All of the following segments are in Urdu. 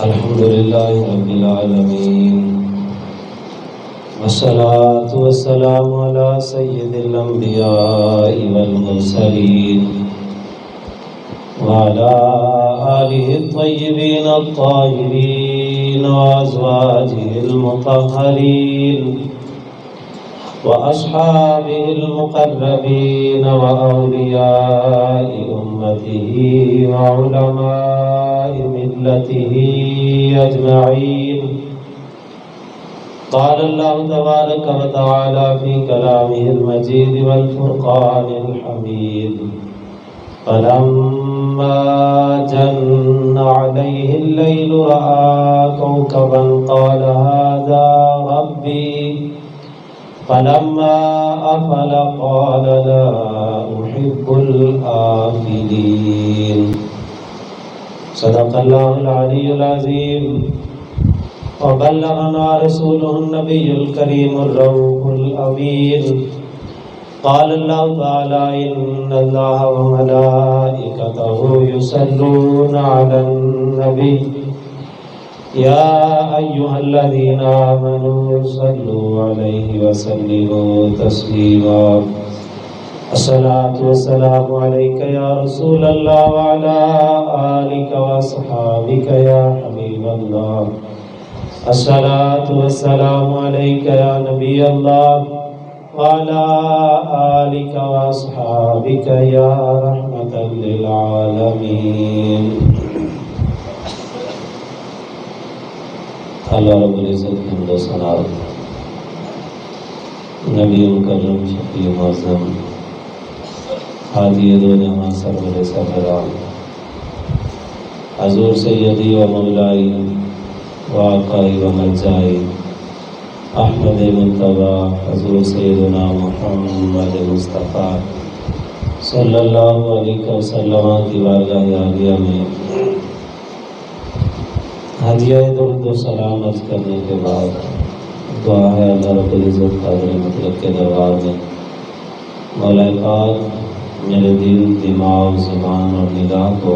الحمد لله رب العالمين والصلاة والسلام على سيد الأنبياء والمرسلين وعلى آله الطيبين الطاهرين وأزواجه المطهرين وأصحابه المقربين وأولياء أمته وعلماء ملته أجمعين. قال الله تبارك وتعالى في كلامه المجيد والفرقان الحميد: فلما جن عليه الليل رأى كوكبا قال هذا ربي فلما أفل قال لا أحب الآفلين. صدق الله العلي العظيم وبلغنا رسوله النبي الكريم الرؤوف الأمين. قال الله تعالى: إن الله وملائكته يصلون على النبي يا أيها الذين آمنوا صلوا عليه وسلموا تسليما. الصلاة والسلام عليك يا رسول الله وعلى آلك وأصحابك يا حبيب الله. الصلاة والسلام عليك يا نبي الله وعلى آلك وأصحابك يا رحمة للعالمين. اللہ رب العزت کی حمد و ثنا، نبی مکرم شفیع معظم ہادی دو جہاں سرور سربراہ حضور سیدی و مولائی و آقائی و مرجائی احمد مجتبی حضور سیدنا محمد مصطفیٰ صلی اللہ علیہ وسلم کی بارگاہ عالیہ میں ہدیہ درود و سلام عرض کرنے کے بعد دعا ہے اللہ رب العزت قادر مطلق کے دربار میں: مولا پاک میرے دل، دماغ، زبان اور نگاہ کو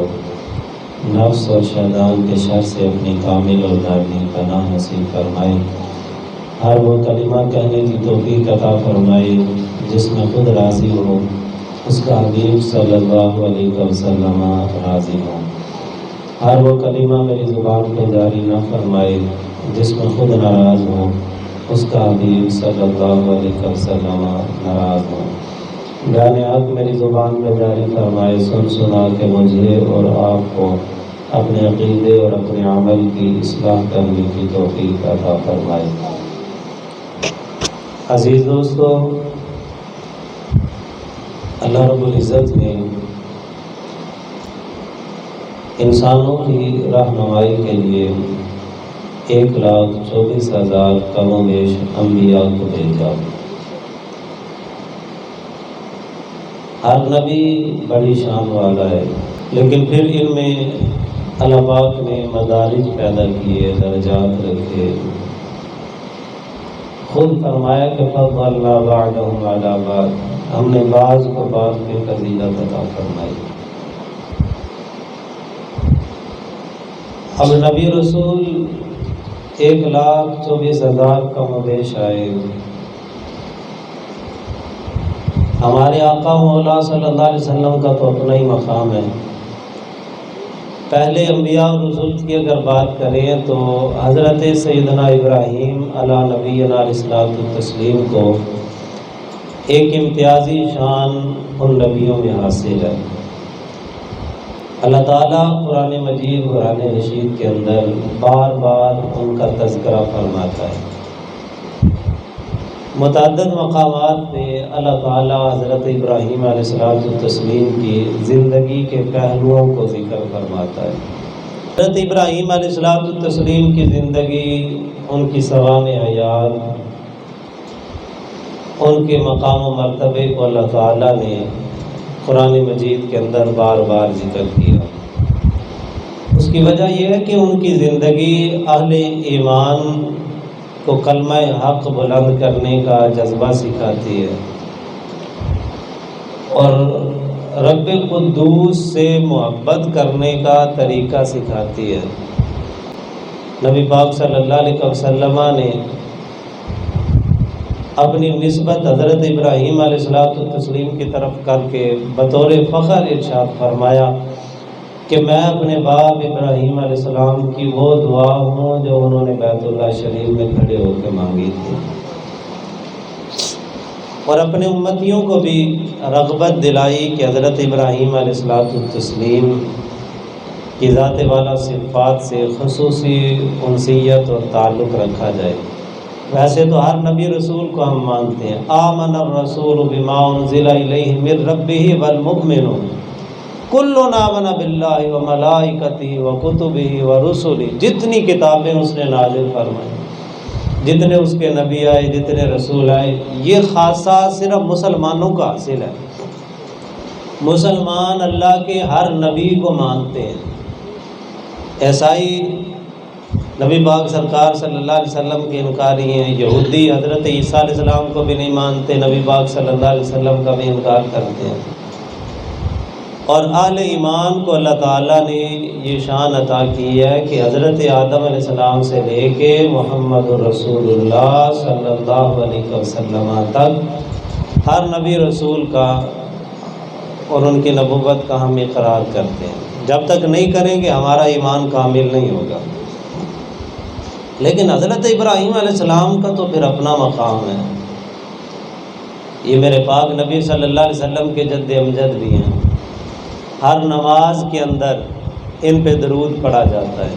نفس اور شیطان کے شر سے اپنی کامل اور دائمی پناہ نصیب فرمائے. ہر وہ کلمہ کہنے کی توفیق عطا فرمائے جس میں خود راضی ہو، اس کا حبیب صلی اللہ علیہ وسلم راضی ہو. ہر وہ کلمہ میری زبان پہ جاری نہ فرمائے جس میں خود ناراض ہو، اس کا حبیب صلی اللہ علیہ وسلم ناراض ہو. بیان حق میری زبان پہ جاری فرمائے، سن سنا کے مجھے اور آپ کو اپنے عقیدے اور اپنے عمل کی اصلاح کرنے کی توفیق عطا فرمائے. عزیز دوستو، اللہ رب العزت نے انسانوں کی رہنمائی کے لیے 1,24,000 کم و بیش انبیاء کو بھیجا. ہر نبی بڑی شان والا ہے، لیکن پھر ان میں اللہ پاک نے مدارج پیدا کیے، درجات رکھے. خود فرمایا کہ فضلنا بعضهم علی بعض، ہم نے بعض کو بعض پہ فضیلت عطا فرمائی. اب نبی رسول 1,24,000 کم و بیش آئے. ہمارے آقا مولا صلی اللہ علیہ وسلم کا تو اپنا ہی مقام ہے. پہلے انبیاء اور رسول کی اگر بات کریں تو حضرت سیدنا ابراہیم علیہ نبینا علیہ التسلیم کو ایک امتیازی شان ان نبیوں میں حاصل ہے. اللہ تعالیٰ قرآن مجید قرآن رشید کے اندر بار بار ان کا تذکرہ فرماتا ہے. متعدد مقامات پہ اللہ تعالیٰ حضرت ابراہیم علیہ التسلیم کی زندگی کے پہلوؤں کو ذکر فرماتا ہے. حضرت ابراہیم علیہ التسلیم کی زندگی، ان کی سوانح حیات، ان کے مقام و مرتبے کو اللہ تعالیٰ نے قرآن مجید کے اندر بار بار ذکر کیا. اس کی وجہ یہ ہے کہ ان کی زندگی اہل ایمان کو کلمہ حق بلند کرنے کا جذبہ سکھاتی ہے اور رب قدوس سے محبت کرنے کا طریقہ سکھاتی ہے. نبی پاک صلی اللہ علیہ وسلم نے اپنی نسبت حضرت ابراہیم علیہ السلام کی طرف کر کے بطور فخر ارشاد فرمایا کہ میں اپنے باپ ابراہیم علیہ السلام کی وہ دعا ہوں جو انہوں نے بیت اللہ شریف میں کھڑے ہو کے مانگی تھی، اور اپنے امتیوں کو بھی رغبت دلائی کہ حضرت ابراہیم علیہ السلام کی ذات والا صفات سے خصوصی انسیت اور تعلق رکھا جائے۔ ویسے تو ہر نبی رسول کو ہم مانتے ہیں، آمن الرسول بما انزل الیہ من ربہ والمؤمنون کل آمن باللہ وملائکتہ وکتبہ ورسلہ، جتنی کتابیں اس نے نازل فرمائی، جتنے اس کے نبی آئے، جتنے رسول آئے، یہ خاصہ صرف مسلمانوں کا حاصل ہے۔ مسلمان اللہ کے ہر نبی کو مانتے ہیں۔ عیسائی نبی پاک سرکار صلی اللہ علیہ وسلم کے انکاری ہیں، یہودی حضرت عیسیٰ علیہ السلام کو بھی نہیں مانتے، نبی پاک صلی اللہ علیہ وسلم کا بھی انکار کرتے ہیں۔ اور اہل ایمان کو اللہ تعالیٰ نے یہ شان عطا کی ہے کہ حضرت آدم علیہ السلام سے لے کے محمد رسول اللہ صلی اللہ علیہ وسلم تک ہر نبی رسول کا اور ان کی نبوت کا ہم اقرار کرتے ہیں۔ جب تک نہیں کریں گے ہمارا ایمان کامل نہیں ہوگا۔ لیکن حضرت ابراہیم علیہ السلام کا تو پھر اپنا مقام ہے، یہ میرے پاک نبی صلی اللہ علیہ وسلم کے جد امجد بھی ہیں۔ ہر نماز کے اندر ان پہ درود پڑھا جاتا ہے،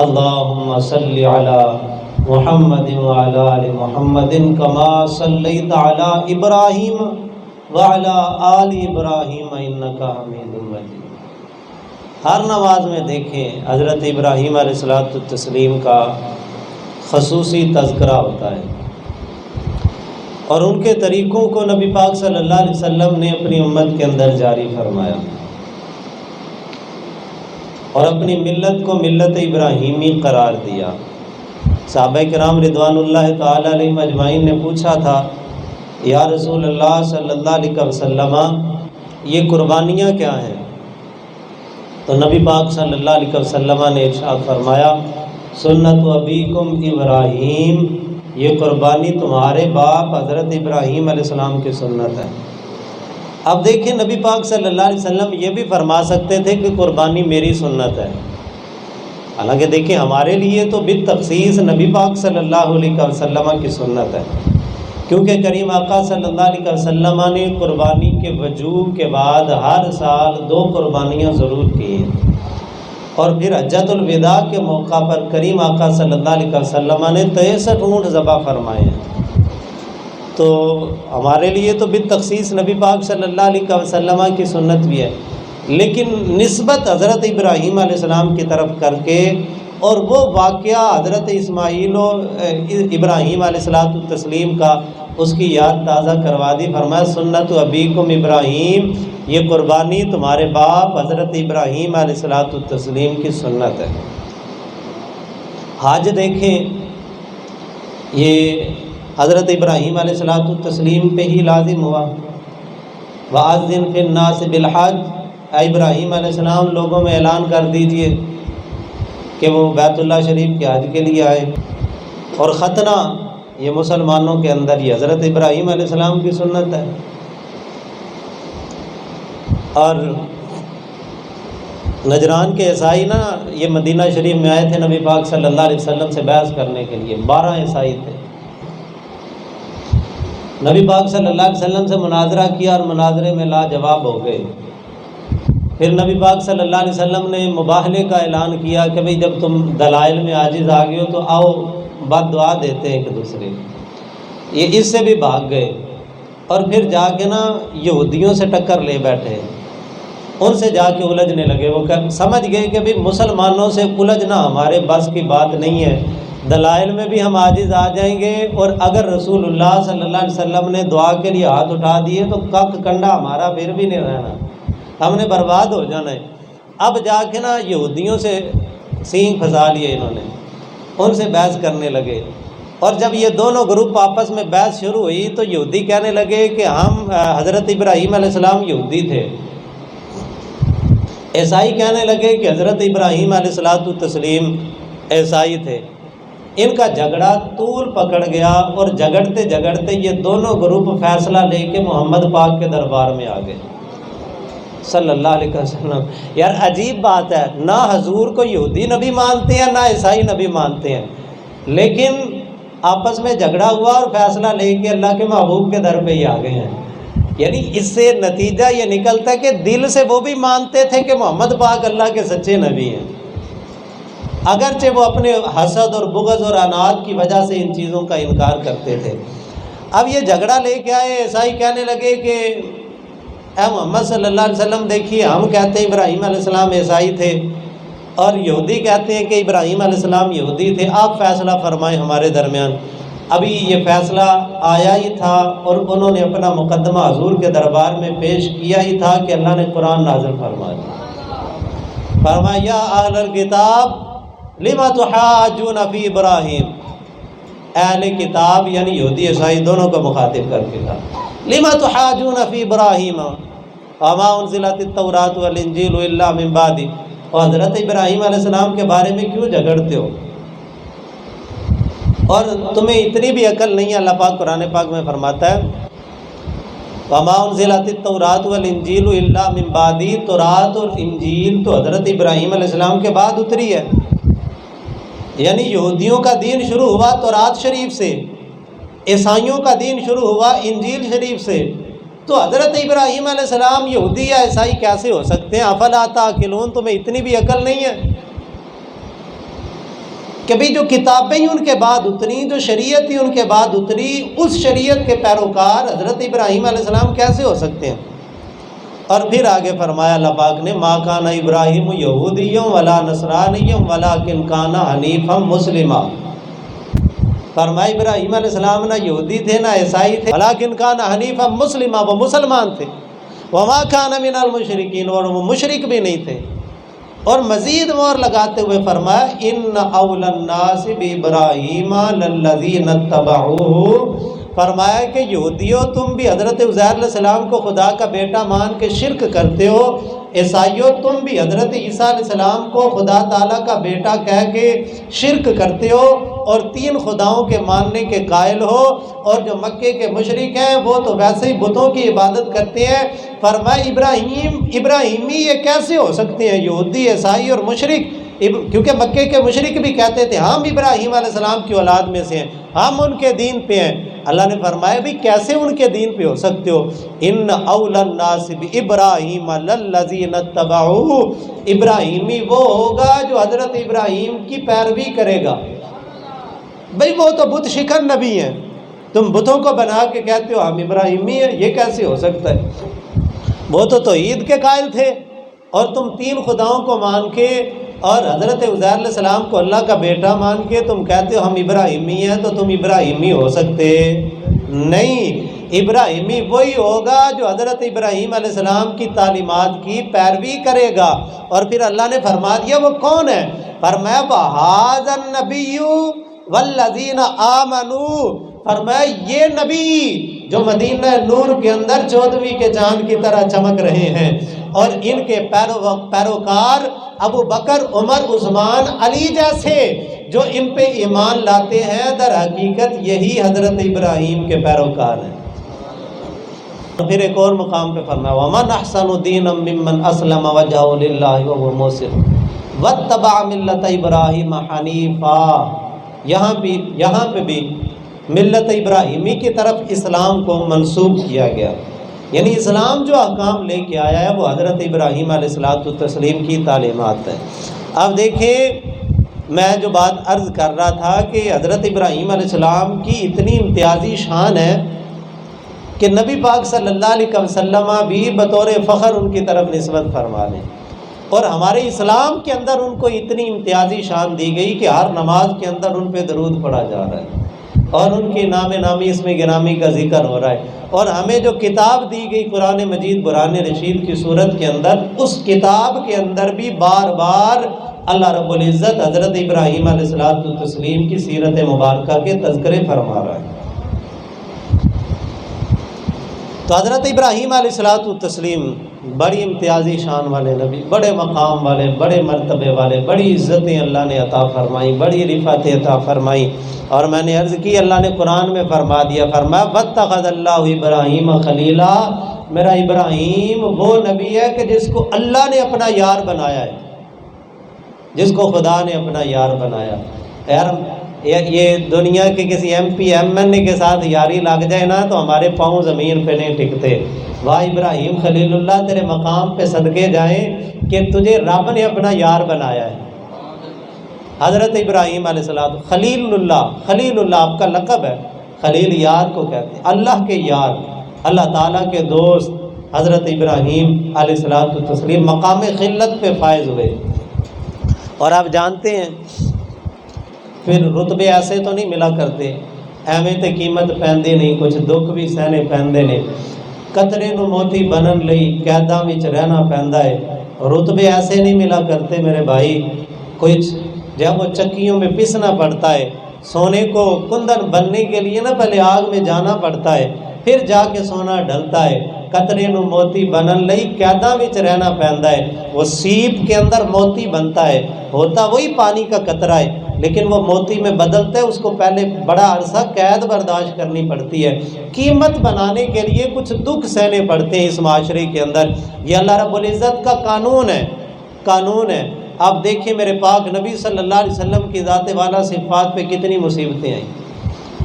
اللہم صلی علی محمد وعلی آل محمد کما صلیت علی ابراہیم وعلی آل ابراہیم انک حمید مجید۔ ہر نماز میں دیکھیں حضرت ابراہیم علیہ السلام کا خصوصی تذکرہ ہوتا ہے، اور ان کے طریقوں کو نبی پاک صلی اللہ علیہ وسلم نے اپنی امت کے اندر جاری فرمایا، اور اپنی ملت کو ملت ابراہیمی قرار دیا۔ صحابہ کرام رضوان اللہ تعالی علیہم اجمعین نے پوچھا تھا، یا رسول اللہ صلی اللہ علیہ وسلم یہ قربانیاں کیا ہیں؟ تو نبی پاک صلی اللہ علیہ وسلم نے ارشاد فرمایا، سنت ابیکم ابراہیم، یہ قربانی تمہارے باپ حضرت ابراہیم علیہ السلام کی سنت ہے۔ اب دیکھیں نبی پاک صلی اللہ علیہ وسلم یہ بھی فرما سکتے تھے کہ قربانی میری سنت ہے، حالانکہ دیکھیں ہمارے لیے تو بالتخصیص نبی پاک صلی اللہ علیہ وسلم کی سنت ہے، کیونکہ کریم آقا صلی اللہ علیہ وسلم نے قربانی کے وجوب کے بعد ہر سال 2 قربانیاں ضرور کی ہیں، اور پھر حجۃ الوداع کے موقع پر کریم آقا صلی اللہ علیہ وسلم نے 63 اونٹ ذبح فرمائے ہیں۔ تو ہمارے لیے تو بالتخصیص نبی پاک صلی اللہ علیہ وسلم کی سنت بھی ہے، لیکن نسبت حضرت ابراہیم علیہ السلام کی طرف کر کے، اور وہ واقعہ حضرت اسماعیل و ابراہیم علیہ السلام کا اس کی یاد تازہ کروا دی، فرمایا سنت ابیکم ابراہیم، یہ قربانی تمہارے باپ حضرت ابراہیم علیہ السلام کی سنت ہے۔ حج دیکھیں، یہ حضرت ابراہیم علیہ السلام پہ ہی لازم ہوا، وَأَذِّن فِي النَّاسِ بِالْحَجِّ، اے ابراہیم علیہ السلام لوگوں میں اعلان کر دیجئے کہ وہ بیت اللہ شریف کے حج کے لیے آئے۔ اور ختنہ یہ مسلمانوں کے اندر یہ حضرت ابراہیم علیہ السلام کی سنت ہے۔ اور نجران کے عیسائی نا یہ مدینہ شریف میں آئے تھے نبی پاک صلی اللہ علیہ وسلم سے بحث کرنے کے لیے، 12 عیسائی تھے۔ نبی پاک صلی اللہ علیہ وسلم سے مناظرہ کیا اور مناظرے میں لاجواب ہو گئے۔ پھر نبی پاک صلی اللہ علیہ وسلم نے مباہلے کا اعلان کیا کہ بھئی جب تم دلائل میں عاجز آ گئے ہو تو آؤ بد دعا دیتے ہیں ایک دوسرے، یہ اس سے بھی بھاگ گئے، اور پھر جا کے نا یہودیوں سے ٹکر لے بیٹھے، ان سے جا کے الجھنے لگے۔ وہ سمجھ گئے کہ بھئی مسلمانوں سے الجھنا ہمارے بس کی بات نہیں ہے، دلائل میں بھی ہم عاجز آ جائیں گے، اور اگر رسول اللہ صلی اللہ علیہ وسلم نے دعا کے لیے ہاتھ اٹھا دیے تو کک کنڈا ہمارا پھر بھی نہیں رہنا، ہم نے برباد ہو جانا ہے۔ اب جا کے نا یہودیوں سے سینگ پھنسا لیے انہوں نے، ان سے بحث کرنے لگے، اور جب یہ دونوں گروپ آپس میں بحث شروع ہوئی تو یہودی کہنے لگے کہ ہم حضرت ابراہیم علیہ السلام یہودی تھے، عیسائی کہنے لگے کہ حضرت ابراہیم علیہ السلام عیسائی تھے، ان کا جھگڑا طول پکڑ گیا اور جھگڑتے جھگڑتے یہ دونوں گروپ فیصلہ لے کے محمد پاک کے دربار میں آ گئے صلی اللہ علیہ وسلم۔ یار عجیب بات ہے، نہ حضور کو یہودی نبی مانتے ہیں نہ عیسائی نبی مانتے ہیں، لیکن آپس میں جھگڑا ہوا اور فیصلہ لے کے اللہ کے محبوب کے در پہ ہی آ گئے ہیں۔ یعنی اس سے نتیجہ یہ نکلتا ہے کہ دل سے وہ بھی مانتے تھے کہ محمد پاک اللہ کے سچے نبی ہیں، اگرچہ وہ اپنے حسد اور بغض اور عناد کی وجہ سے ان چیزوں کا انکار کرتے تھے۔ اب یہ جھگڑا لے کے آئے، عیسائی کہنے لگے کہ اے محمد صلی اللہ علیہ وسلم دیکھیے، ہم کہتے ہیں ابراہیم علیہ السلام عیسائی تھے اور یہودی کہتے ہیں کہ ابراہیم علیہ السلام یہودی تھے، آپ فیصلہ فرمائیں ہمارے درمیان۔ ابھی یہ فیصلہ آیا ہی تھا اور انہوں نے اپنا مقدمہ حضور کے دربار میں پیش کیا ہی تھا کہ اللہ نے قرآن نازل فرمایا یا اہل الکتاب لما تحاجون فی ابراہیم، اہل کتاب یعنی یہودی عیسائی دونوں کو مخاطب کر کے کہا لما تحاجون فی ابراہیم وما انزلت التوراۃ والانجیل الا من بعد، اور حضرت ابراہیم علیہ السلام کے بارے میں کیوں جھگڑتے ہو؟ اور تمہیں اتنی بھی عقل نہیں ہے، اللہ پاک قرآن پاک میں فرماتا ہے وما انزلت التوراۃ والانجیل الا من بعد، تورات اور انجیل تو حضرت ابراہیم علیہ السلام کے بعد اتری ہے، یعنی یہودیوں کا دین شروع ہوا تورات شریف سے، عیسائیوں کا دین شروع ہوا انجیل شریف سے، تو حضرت ابراہیم علیہ السلام یہودی یا عیسائی کیسے ہو سکتے ہیں؟ افلا تعقلون، تمہیں اتنی بھی عقل نہیں ہے کہ بھی جو کتابیں ہی ان کے بعد اتری، جو شریعت ہی ان کے بعد اتری، اس شریعت کے پیروکار حضرت ابراہیم علیہ السلام کیسے ہو سکتے ہیں؟ اور پھر آگے فرمایا اللہ پاک نے ما کان ابراہیم یہودی ولا نصرانی ولکن کان حنیفا مسلما، فرمایا ابراہیم علیہ السلام نہ یہودی تھے نہ عیسائی تھے، ولکن کان حنیفا مسلما، وہ مسلمان تھے، وما کان من المشرکین، اور وہ مشرک بھی نہیں تھے۔ اور مزید مور لگاتے ہوئے فرمایا ان اول الناس بابراہیم للذین اتبعوہ، فرمایا کہ یہودیوں تم بھی حضرت عزیر علیہ السلام کو خدا کا بیٹا مان کے شرک کرتے ہو، عیسائیوں تم بھی حضرت عیسیٰ علیہ السلام کو خدا تعالیٰ کا بیٹا کہہ کے شرک کرتے ہو اور تین خداؤں کے ماننے کے قائل ہو، اور جو مکے کے مشرک ہیں وہ تو ویسے ہی بتوں کی عبادت کرتے ہیں۔ فرمایا ابراہیمی یہ کیسے ہو سکتے ہیں یہودی عیسائی اور مشرک؟ کیونکہ مکے کے مشرک بھی کہتے تھے ہم ابراہیم علیہ السلام کی اولاد میں سے ہیں، ہم ان کے دین پہ ہیں۔ اللہ نے فرمایا بھی کیسے ان کے دین پہ ہو سکتے ہو؟ ان اول الناس بابراہیم للذین اتبعوہ، ابراہیمی وہ ہوگا جو حضرت ابراہیم کی پیروی کرے گا۔ بھئی وہ تو بت شکن نبی ہیں، تم بتوں کو بنا کے کہتے ہو ہم ابراہیمی ہیں، یہ کیسے ہو سکتا ہے؟ وہ تو توحید کے قائل تھے اور تم تین خداؤں کو مان کے اور حضرت عزیر علیہ السلام کو اللہ کا بیٹا مان کے تم کہتے ہو ہم ابراہیمی ہیں، تو تم ابراہیمی ہو سکتے نہیں۔ ابراہیمی وہی ہوگا جو حضرت ابراہیم علیہ السلام کی تعلیمات کی پیروی کرے گا۔ اور پھر اللہ نے فرما دیا وہ کون ہے؟ فرمایا بہذا النبی والذین آمنوا، فرمایا یہ نبی جو مدینہ نور کے اندر 14ویں کے چاند کی طرح چمک رہے ہیں، اور ان کے پیروکار ابو بکر عمر عثمان علی جیسے جو ان پہ ایمان لاتے ہیں، در حقیقت یہی حضرت ابراہیم کے پیروکار ہیں۔ پھر ایک اور مقام پہ فرمایا وَمَنْ أَحْسَنُ دِينًا مِّمَّنْ أَسْلَمَ وَجْهَهُ لِلَّهِ وَهُوَ مُحْسِنٌ وَاتَّبَعَ مِلَّةَ إِبْرَاهِيمَ حَنِيفًا، یہاں پہ بھی ملت ابراہیمی کی طرف اسلام کو منسوب کیا گیا، یعنی اسلام جو احکام لے کے آیا ہے وہ حضرت ابراہیم علیہ السلام کی تعلیمات ہیں۔ اب دیکھیں میں جو بات عرض کر رہا تھا کہ حضرت ابراہیم علیہ السلام کی اتنی امتیازی شان ہے کہ نبی پاک صلی اللہ علیہ وسلم بھی بطور فخر ان کی طرف نسبت فرما لیں، اور ہمارے اسلام کے اندر ان کو اتنی امتیازی شان دی گئی کہ ہر نماز کے اندر ان پہ درود پڑھا جا رہا ہے اور ان کی نام نامی اس میں گرامی کا ذکر ہو رہا ہے۔ اور ہمیں جو کتاب دی گئی قرآن مجید برہان رشید کی صورت کے اندر، اس کتاب کے اندر بھی بار بار اللہ رب العزت حضرت ابراہیم علیہ السلام کی سیرت مبارکہ کے تذکرے فرما رہا ہے۔ تو حضرت ابراہیم علیہ السلام بڑی امتیازی شان والے نبی، بڑے مقام والے، بڑے مرتبے والے، بڑی عزتیں اللہ نے عطا فرمائی، بڑی رفعتیں عطا فرمائی۔ اور میں نے عرض کی اللہ نے قرآن میں فرما دیا، فرمایا واتخذ اللہ ابراہیم خلیلا، میرا ابراہیم وہ نبی ہے کہ جس کو اللہ نے اپنا یار بنایا ہے، جس کو خدا نے اپنا یار بنایا۔ یار یہ دنیا کے کسی ایم پی ایم این اے کے ساتھ یاری لگ جائے نا تو ہمارے پاؤں زمین پہ نہیں ٹکتے۔ واہ ابراہیم خلیل اللہ، تیرے مقام پہ صدقے جائیں کہ تجھے رب نے اپنا یار بنایا ہے۔ حضرت ابراہیم علیہ السلام خلیل اللہ آپ کا لقب ہے، خلیل یار کو کہتے ہیں، اللہ کے یار، اللہ تعالیٰ کے دوست۔ حضرت ابراہیم علیہ السلام تسلیم مقام خلت پہ فائز ہوئے۔ اور آپ جانتے ہیں پھر رتبے ایسے تو نہیں ملا کرتے، ایویں تے قیمت پیندے نہیں، کچھ دکھ بھی سہنے پیندے نے، قطرے نو موتی بنن لئی قیداں وچ رہنا پیندا ہے۔ رتبے ایسے نہیں ملا کرتے میرے بھائی، کچھ جب وہ چکیوں میں پسنا پڑتا ہے، سونے کو کندن بننے کے لیے نا پہلے آگ میں جانا پڑتا ہے، پھر جا کے سونا ڈھلتا ہے۔ قطرے نو موتی بنن لئی قیداں وچ رہنا پیندا ہے۔ وہ سیپ کے اندر موتی بنتا ہے، ہوتا وہی پانی کا قطرہ ہے، لیکن وہ موتی میں بدلتا ہے، اس کو پہلے بڑا عرصہ قید برداشت کرنی پڑتی ہے۔ قیمت بنانے کے لیے کچھ دکھ سہنے پڑتے ہیں اس معاشرے کے اندر، یہ اللہ رب العزت کا قانون ہے۔ آپ دیکھیں میرے پاک نبی صلی اللہ علیہ وسلم کی ذات والا صفات پہ کتنی مصیبتیں آئیں،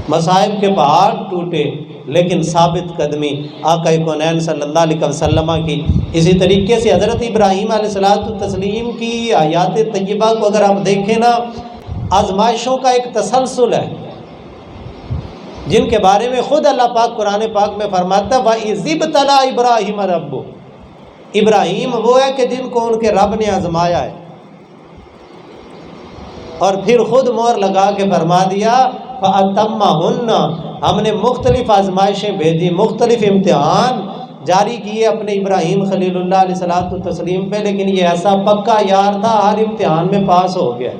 مصائب کے پہاڑ ٹوٹے لیکن ثابت قدمی آقا کونین صلی اللہ علیہ وسلم کی۔ اسی طریقے سے حضرت ابراہیم علیہ السلام کی آیات طیبہ کو اگر آپ دیکھیں نا، آزمائشوں کا ایک تسلسل ہے جن کے بارے میں خود اللہ پاک قرآن پاک میں فرماتا ہے وَإِذِ ابْتَلَىٰ إِبْرَاهِيمَ رَبُّهُ، ابراہیم وہ ہے کہ جن کو ان کے رب نے آزمایا ہے، اور پھر خود مہر لگا کے فرما دیا فَأَتَمَّهُنَّ، ہم نے مختلف آزمائشیں بھیجی، مختلف امتحان جاری کیے اپنے ابراہیم خلیل اللہ علیہ السلام پہ، لیکن یہ ایسا پکا یار تھا، ہر امتحان میں پاس ہو گیا،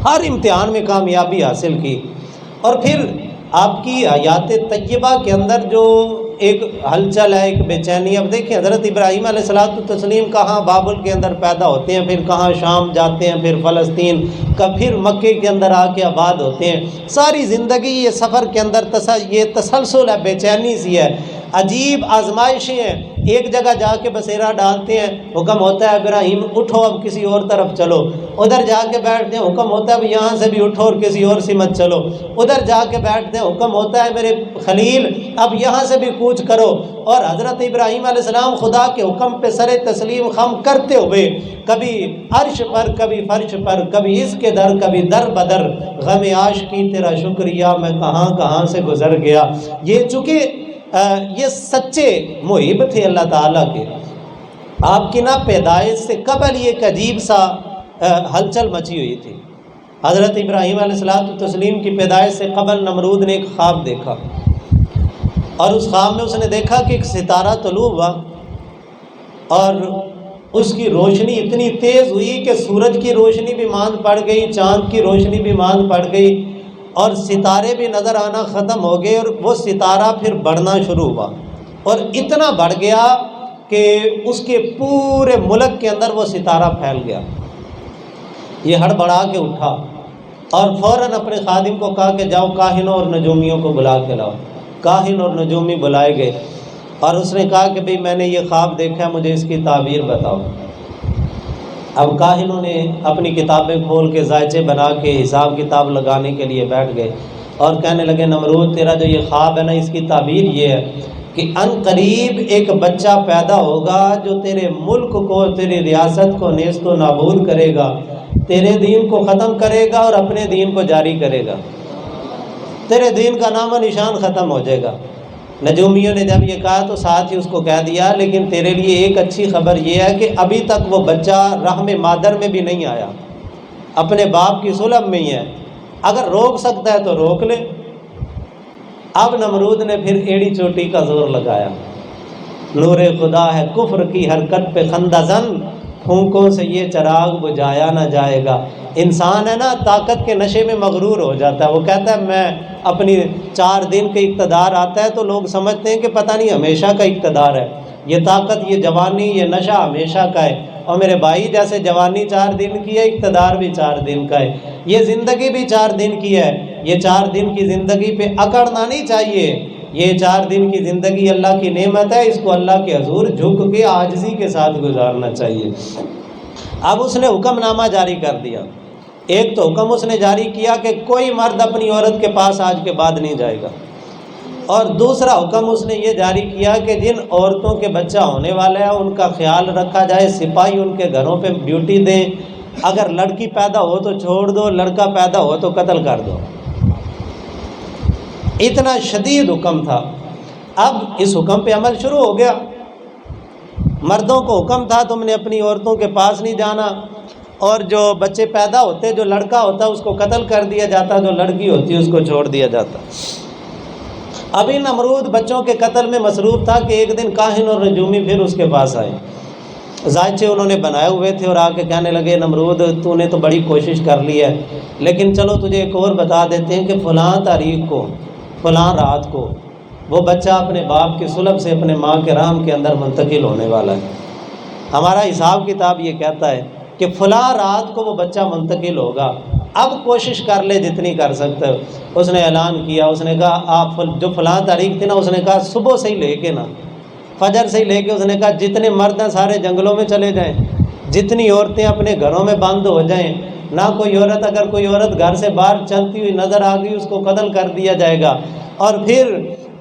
ہر امتحان میں کامیابی حاصل کی۔ اور پھر آپ کی آیات طیبہ کے اندر جو ایک ہلچل ہے، ایک بے چینی، اب دیکھیں حضرت ابراہیم علیہ السلام کہاں بابل کے اندر پیدا ہوتے ہیں، پھر کہاں شام جاتے ہیں، پھر فلسطین کا، پھر مکے کے اندر آ کے آباد ہوتے ہیں۔ ساری زندگی یہ سفر کے اندر یہ تسلسل ہے، بے چینی سی ہے، عجیب آزمائشیں ہیں۔ ایک جگہ جا کے بسیرا ڈالتے ہیں، حکم ہوتا ہے ابراہیم اٹھو اب کسی اور طرف چلو، ادھر جا کے بیٹھتے ہیں، حکم ہوتا ہے اب یہاں سے بھی اٹھو اور کسی اور سمت چلو، ادھر جا کے بیٹھتے ہیں، حکم ہوتا ہے میرے خلیل اب یہاں سے بھی کوچ کرو۔ اور حضرت ابراہیم علیہ السلام خدا کے حکم پہ سر تسلیم خم کرتے ہوئے کبھی عرش پر، کبھی فرش پر، کبھی اس کے در، کبھی در بدر، غم عاشقی تیرا شکریہ میں کہاں کہاں سے گزر گیا۔ یہ چونکہ یہ سچے محب تھے اللہ تعالیٰ کے، آپ کی نا پیدائش سے قبل یہ ایک عجیب سا ہلچل مچی ہوئی تھی۔ حضرت ابراہیم علیہ السلام کی پیدائش سے قبل نمرود نے ایک خواب دیکھا، اور اس خواب میں اس نے دیکھا کہ ایک ستارہ طلوع ہوا، اور اس کی روشنی اتنی تیز ہوئی کہ سورج کی روشنی بھی ماند پڑ گئی، چاند کی روشنی بھی ماند پڑ گئی، اور ستارے بھی نظر آنا ختم ہو گئے، اور وہ ستارہ پھر بڑھنا شروع ہوا، اور اتنا بڑھ گیا کہ اس کے پورے ملک کے اندر وہ ستارہ پھیل گیا۔ یہ ہڑبڑا کے اٹھا اور فوراً اپنے خادم کو کہا کہ جاؤ کاہنوں اور نجومیوں کو بلا کے لاؤ۔ کاہن اور نجومی بلائے گئے، اور اس نے کہا کہ بھئی میں نے یہ خواب دیکھا ہے، مجھے اس کی تعبیر بتاؤ۔ اب کاہنوں نے اپنی کتابیں کھول کے ذائچے بنا کے حساب کتاب لگانے کے لیے بیٹھ گئے، اور کہنے لگے نمرود تیرا جو یہ خواب ہے نا، اس کی تعبیر یہ ہے کہ ان قریب ایک بچہ پیدا ہوگا جو تیرے ملک کو، تیری ریاست کو نیست و نابود کرے گا، تیرے دین کو ختم کرے گا اور اپنے دین کو جاری کرے گا، تیرے دین کا نام و نشان ختم ہو جائے گا۔ نجومیوں نے جب یہ کہا تو ساتھ ہی اس کو کہہ دیا لیکن تیرے لیے ایک اچھی خبر یہ ہے کہ ابھی تک وہ بچہ رحم مادر میں بھی نہیں آیا، اپنے باپ کی صلب میں ہی ہے، اگر روک سکتا ہے تو روک لے۔ اب نمرود نے پھر ایڑی چوٹی کا زور لگایا، نور خدا ہے کفر کی حرکت پہ خندہ زن، پھونکوں سے یہ چراغ بجھایا نہ جائے گا۔ انسان ہے نا طاقت کے نشے میں مغرور ہو جاتا ہے، وہ کہتا ہے میں اپنی 4 دن کا اقتدار آتا ہے تو لوگ سمجھتے ہیں کہ پتہ نہیں ہمیشہ کا اقتدار ہے، یہ طاقت، یہ جوانی، یہ نشہ ہمیشہ کا ہے۔ اور میرے بھائی جیسے جوانی 4 دن کی ہے، اقتدار بھی 4 دن کا ہے، یہ زندگی بھی 4 دن کی ہے۔ یہ 4 دن کی زندگی پہ اکڑنا نہیں چاہیے۔ یہ 4 دن کی زندگی اللہ کی نعمت ہے، اس کو اللہ کے حضور جھک کے عاجزی کے ساتھ گزارنا چاہیے۔ اب اس نے حکم نامہ جاری کر دیا۔ ایک تو حکم اس نے جاری کیا کہ کوئی مرد اپنی عورت کے پاس آج کے بعد نہیں جائے گا، اور دوسرا حکم اس نے یہ جاری کیا کہ جن عورتوں کے بچہ ہونے والا ہے ان کا خیال رکھا جائے، سپاہی ان کے گھروں پہ ڈیوٹی دیں، اگر لڑکی پیدا ہو تو چھوڑ دو، لڑکا پیدا ہو تو قتل کر دو۔ اتنا شدید حکم تھا۔ اب اس حکم پہ عمل شروع ہو گیا۔ مردوں کو حکم تھا تم نے اپنی عورتوں کے پاس نہیں جانا، اور جو بچے پیدا ہوتے، جو لڑکا ہوتا اس کو قتل کر دیا جاتا، جو لڑکی ہوتی اس کو چھوڑ دیا جاتا۔ ابھی نمرود بچوں کے قتل میں مصروف تھا کہ ایک دن کاہن اور نجومی پھر اس کے پاس آئے، ذائچے انہوں نے بنائے ہوئے تھے، اور آ کے کہنے لگے نمرود تو نے تو بڑی کوشش کر لی ہے، لیکن چلو تجھے ایک اور بتا دیتے ہیں کہ فلاں تاریخ کو، فلاں رات کو وہ بچہ اپنے باپ کے صلب سے اپنے ماں کے رحم کے اندر منتقل ہونے والا ہے۔ ہمارا حساب کتاب یہ کہتا ہے کہ فلاں رات کو وہ بچہ منتقل ہوگا، اب کوشش کر لے جتنی کر سکتے ہو۔ اس نے اعلان کیا، اس نے کہا آپ جو فلاں تاریخ تھی نا، اس نے کہا صبح سے ہی لے کے نا، فجر سے ہی لے کے، اس نے کہا جتنے مرد ہیں سارے جنگلوں میں چلے جائیں، جتنی عورتیں اپنے گھروں میں بند ہو جائیں، نہ کوئی عورت، اگر کوئی عورت گھر سے باہر چلتی ہوئی نظر آ گئی اس کو قتل کر دیا جائے گا۔ اور پھر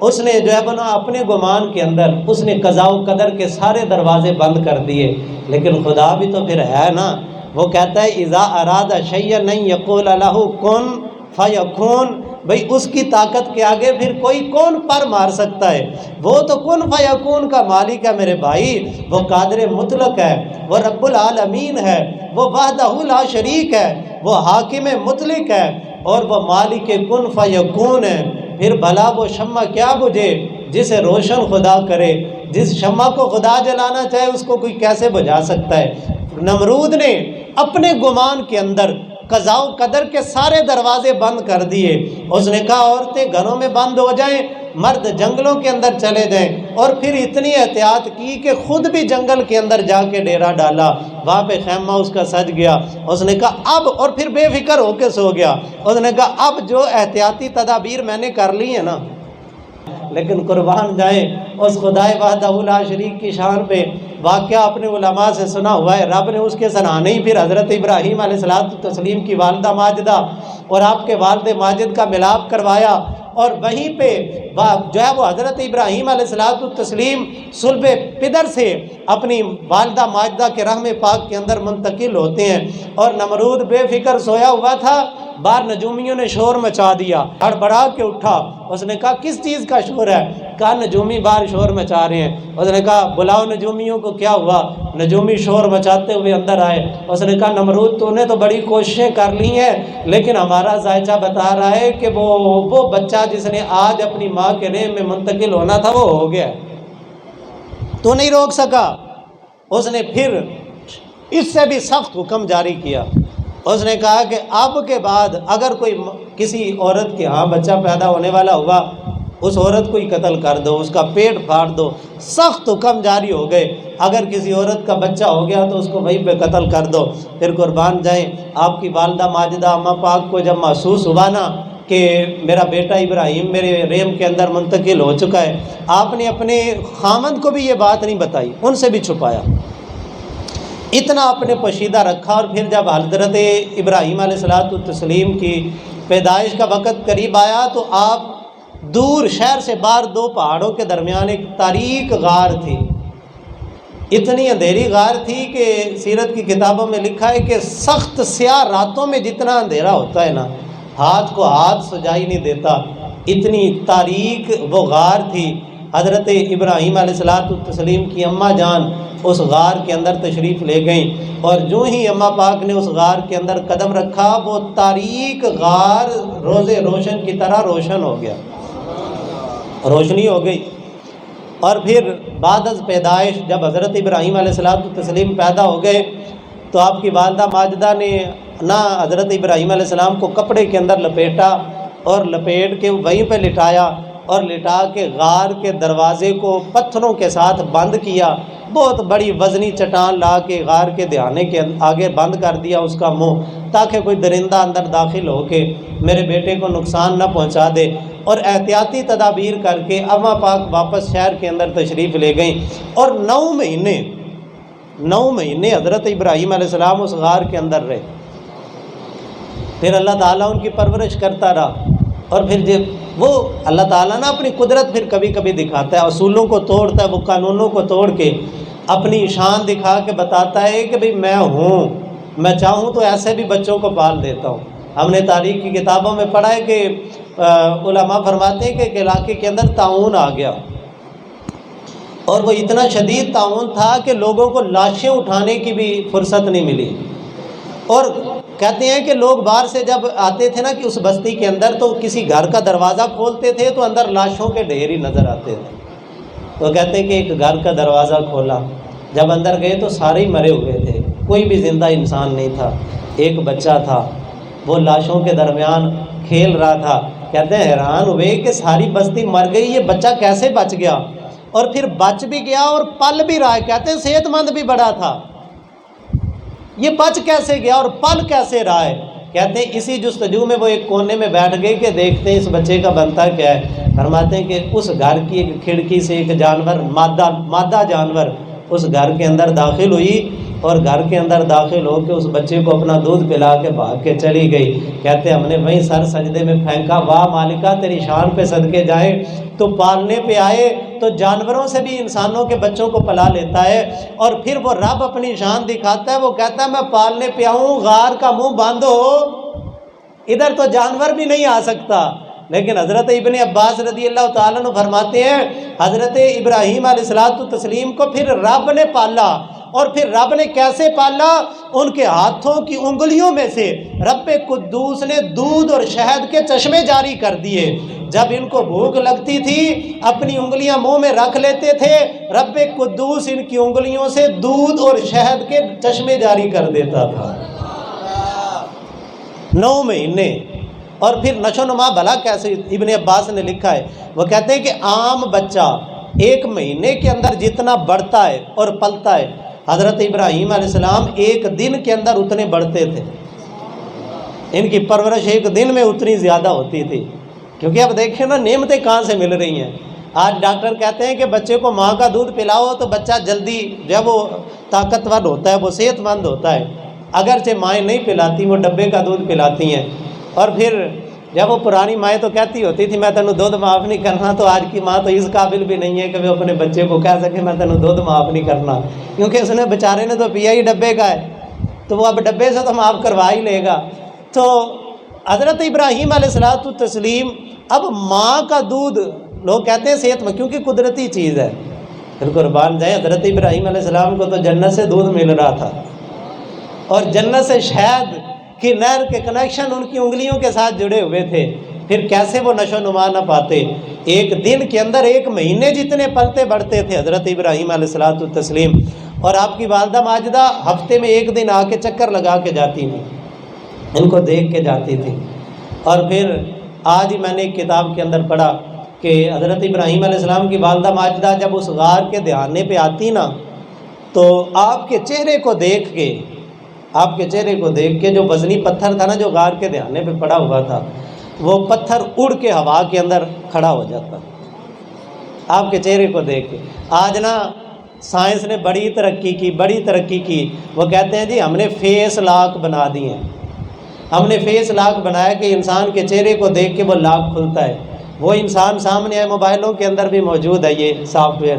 اس نے جو ہے بنا اپنے گمان کے اندر اس نے قضاء و قدر کے سارے دروازے بند کر دیے، لیکن خدا بھی تو پھر ہے نا، وہ کہتا ہے اذا اراد شیئا نہیں یقول لہ کن فیکون۔ بھئی اس کی طاقت کے آگے پھر کوئی کون پر مار سکتا ہے؟ وہ تو کن فیکون کا مالک ہے میرے بھائی، وہ قادر مطلق ہے، وہ رب العالمین ہے، وہ وحدہ لا شریک ہے، وہ حاکم مطلق ہے، اور وہ مالک کن فیکون ہے۔ پھر بھلا وہ شمع کیا بجھے جسے روشن خدا کرے؟ جس شمع کو خدا جلانا چاہے اس کو کوئی کیسے بجھا سکتا ہے؟ نمرود نے اپنے گمان کے اندر قضاء و قدر کے سارے دروازے بند کر دیے۔ اس نے کہا عورتیں گھروں میں بند ہو جائیں، مرد جنگلوں کے اندر چلے جائیں، اور پھر اتنی احتیاط کی کہ خود بھی جنگل کے اندر جا کے ڈیرا ڈالا، وہاں پہ خیمہ اس کا سج گیا۔ اس نے کہا اب، اور پھر بے فکر ہو کے سو گیا۔ اس نے کہا اب جو احتیاطی تدابیر میں نے کر لی ہیں نا، لیکن قربان جائیں اس خدائے وحدہ لا شریک کی شان پہ۔ واقعہ اپنے علماء سے سنا ہوا ہے، رب نے اس کے سنانے ہی پھر حضرت ابراہیم علیہ السلام کی والدہ ماجدہ اور آپ کے والد ماجد کا ملاپ کروایا، اور وہیں پہ جو ہے وہ حضرت ابراہیم علیہ السلام صلب پدر سے اپنی والدہ ماجدہ کے رحم پاک کے اندر منتقل ہوتے ہیں۔ اور نمرود بے فکر سویا ہوا تھا، باہر نجومیوں نے شور مچا دیا، ہڑبڑا کے اٹھا۔ اس نے کہا کس چیز کا شور ہے؟ کہا نجومی باہر شور مچا رہے ہیں۔ اس نے کہا بلاؤ نجومیوں کو، کیا ہوا؟ نجومی شور مچاتے ہوئے اندر آئے۔ اس نے کہا نمرود تو نے تو بڑی کوششیں کر لی ہیں، لیکن ہمارا ذائچہ بتا رہا ہے کہ وہ بچہ جس نے آج اپنی ماں کے رحم میں منتقل ہونا تھا وہ ہو گیا، تو نہیں روک سکا۔ اس نے پھر اس سے بھی سخت حکم جاری کیا۔ اس نے کہا کہ اب کے بعد اگر کوئی کسی عورت کے ہاں بچہ پیدا ہونے والا ہوا، اس عورت کو ہی قتل کر دو، اس کا پیٹ پھاڑ دو۔ سخت حکم جاری ہو گئے، اگر کسی عورت کا بچہ ہو گیا تو اس کو وہیں پہ قتل کر دو۔ پھر قربان جائیں آپ کی والدہ ماجدہ اماں پاک کو جب محسوس ہوا نا کہ میرا بیٹا ابراہیم میرے رحم کے اندر منتقل ہو چکا ہے، آپ نے اپنے خامند کو بھی یہ بات نہیں بتائی، ان سے بھی چھپایا، اتنا اپنے پوشیدہ رکھا۔ اور پھر جب حضرت ابراہیم علیہ السلام کی پیدائش کا وقت قریب آیا تو آپ دور شہر سے باہر 2 پہاڑوں کے درمیان ایک تاریک غار تھی، اتنی اندھیری غار تھی کہ سیرت کی کتابوں میں لکھا ہے کہ سخت سیاہ راتوں میں جتنا اندھیرا ہوتا ہے نا، ہاتھ کو ہاتھ سجائی نہیں دیتا، اتنی تاریک وہ غار تھی۔ حضرت ابراہیم علیہ السلام کی اماں جان اس غار کے اندر تشریف لے گئیں، اور جو ہی اماں پاک نے اس غار کے اندر قدم رکھا وہ تاریک غار روز روشن کی طرح روشن ہو گیا، روشنی ہو گئی۔ اور پھر بعد از پیدائش جب حضرت ابراہیم علیہ السلام پیدا ہو گئے تو آپ کی والدہ ماجدہ نے نہ حضرت ابراہیم علیہ السلام کو کپڑے کے اندر لپیٹا اور لپیٹ کے وہیں پہ لٹایا، اور لٹا کے غار کے دروازے کو پتھروں کے ساتھ بند کیا، بہت بڑی وزنی چٹان لا کے غار کے دہانے کے آگے بند کر دیا اس کا منہ، تاکہ کوئی درندہ اندر داخل ہو کے میرے بیٹے کو نقصان نہ پہنچا دے۔ اور احتیاطی تدابیر کر کے اماں پاک واپس شہر کے اندر تشریف لے گئیں، اور 9 مہینے حضرت ابراہیم علیہ السلام اس غار کے اندر رہے۔ پھر اللہ تعالیٰ ان کی پرورش کرتا رہا، اور پھر جب وہ اللہ تعالیٰ نا اپنی قدرت پھر کبھی کبھی دکھاتا ہے، اصولوں کو توڑتا ہے، وہ قانونوں کو توڑ کے اپنی شان دکھا کے بتاتا ہے کہ بھئی میں ہوں، میں چاہوں تو ایسے بھی بچوں کو پال دیتا ہوں۔ ہم نے تاریخ کی کتابوں میں پڑھا ہے کہ علماء فرماتے ہیں کہ ایک علاقے کے اندر طاعون آ گیا، اور وہ اتنا شدید طاعون تھا کہ لوگوں کو لاشیں اٹھانے کی بھی فرصت نہیں ملی، اور کہتے ہیں کہ لوگ باہر سے جب آتے تھے نا کہ اس بستی کے اندر، تو کسی گھر کا دروازہ کھولتے تھے تو اندر لاشوں کے ڈھیر ہی نظر آتے تھے۔ تو کہتے ہیں کہ ایک گھر کا دروازہ کھولا، جب اندر گئے تو سارے ہی مرے ہوئے تھے، کوئی بھی زندہ انسان نہیں تھا، ایک بچہ تھا، وہ لاشوں کے درمیان کھیل رہا تھا۔ کہتے ہیں حیران ہوئے کہ ساری بستی مر گئی، یہ بچہ کیسے بچ گیا، اور پھر بچ بھی گیا اور پل بھی رہا ہے۔ کہتے ہیں صحت مند بھی بڑا تھا، یہ بچ کیسے گیا اور پل کیسے رہا ہے؟ کہتے ہیں اسی جستجو میں وہ ایک کونے میں بیٹھ گئے کہ دیکھتے ہیں اس بچے کا بنتا کیا ہے۔ فرماتے ہیں کہ اس گھر کی ایک کھڑکی سے ایک جانور، مادہ جانور اس گھر کے اندر داخل ہوئی، اور گھر کے اندر داخل ہو کے اس بچے کو اپنا دودھ پلا کے بھاگ کے چلی گئی۔ کہتے ہیں ہم نے وہیں سر سجدے میں پھینکا، واہ مالکہ تیری شان پہ صدقے جائیں، تو پالنے پہ آئے تو جانوروں سے بھی انسانوں کے بچوں کو پلا لیتا ہے۔ اور پھر وہ رب اپنی شان دکھاتا ہے، وہ کہتا ہے میں پالنے پہ آؤں، غار کا منہ بند ہو، ادھر تو جانور بھی نہیں آ سکتا۔ لیکن حضرت ابن عباس رضی اللہ تعالیٰ عنہ فرماتے ہیں حضرت ابراہیم علیہ السلام کو پھر رب نے پالا، اور پھر رب نے کیسے پالا؟ ان کے ہاتھوں کی انگلیوں میں سے رب قدوس نے دودھ اور شہد کے چشمے جاری کر دیے۔ جب ان کو بھوک لگتی تھی اپنی انگلیاں منہ میں رکھ لیتے تھے، رب قدوس ان کی انگلیوں سے دودھ اور شہد کے چشمے جاری کر دیتا تھا۔ 9 مہینے، اور پھر نشو نما بھلا کیسے؟ ابن عباس نے لکھا ہے، وہ کہتے ہیں کہ عام بچہ 1 مہینے کے اندر جتنا بڑھتا ہے اور پلتا ہے، حضرت ابراہیم علیہ السلام 1 دن کے اندر اتنے بڑھتے تھے۔ ان کی پرورش 1 دن میں اتنی زیادہ ہوتی تھی، کیونکہ اب دیکھیں نا نعمتیں کہاں سے مل رہی ہیں۔ آج ڈاکٹر کہتے ہیں کہ بچے کو ماں کا دودھ پلاؤ تو بچہ جلدی جب وہ طاقتور ہوتا ہے، وہ صحت مند ہوتا ہے۔ اگرچہ مائیں نہیں پلاتی، وہ ڈبے کا دودھ پلاتی ہیں، اور پھر جب وہ پرانی مائیں تو کہتی ہوتی تھی میں تینوں دودھ معاف نہیں کرنا، تو آج کی ماں تو اس قابل بھی نہیں ہے کہ وہ اپنے بچے کو کہہ سکے میں تینوں دودھ معاف نہیں کرنا، کیونکہ اس نے بیچارے نے تو پیا ہی ڈبے کا ہے، تو وہ اب ڈبے سے تو معاف کروا ہی لے گا۔ تو حضرت ابراہیم علیہ السلام اب ماں کا دودھ، لوگ کہتے ہیں صحت میں، کیونکہ قدرتی چیز ہے، پھر قربان جائیں حضرت ابراہیم علیہ السلام کو تو جنت سے دودھ مل رہا تھا، اور جنت سے شہد کی نہر کے کنیکشن ان کی انگلیوں کے ساتھ جڑے ہوئے تھے، پھر کیسے وہ نشو نما نہ پاتے؟ 1 دن کے اندر 1 مہینے جتنے پلتے بڑھتے تھے حضرت ابراہیم علیہ السلام، اور آپ کی والدہ ماجدہ ہفتے میں 1 دن آ کے چکر لگا کے جاتی تھی، ان کو دیکھ کے جاتی تھی۔ اور پھر آج ہی میں نے ایک کتاب کے اندر پڑھا کہ حضرت ابراہیم علیہ السلام کی والدہ ماجدہ جب اس غار کے دہانے پہ آتی نا، تو آپ کے چہرے کو دیکھ کے جو وزنی پتھر تھا نا جو غار کے دہانے پہ پڑا ہوا تھا، وہ پتھر اڑ کے ہوا کے اندر کھڑا ہو جاتا آپ کے چہرے کو دیکھ کے۔ آج نا سائنس نے بڑی ترقی کی، وہ کہتے ہیں جی ہم نے فیس لاک بنا دیے ہیں، ہم نے فیس لاک بنایا کہ انسان کے چہرے کو دیکھ کے وہ لاک کھلتا ہے، وہ انسان سامنے ہے، موبائلوں کے اندر بھی موجود ہے یہ سافٹ ویئر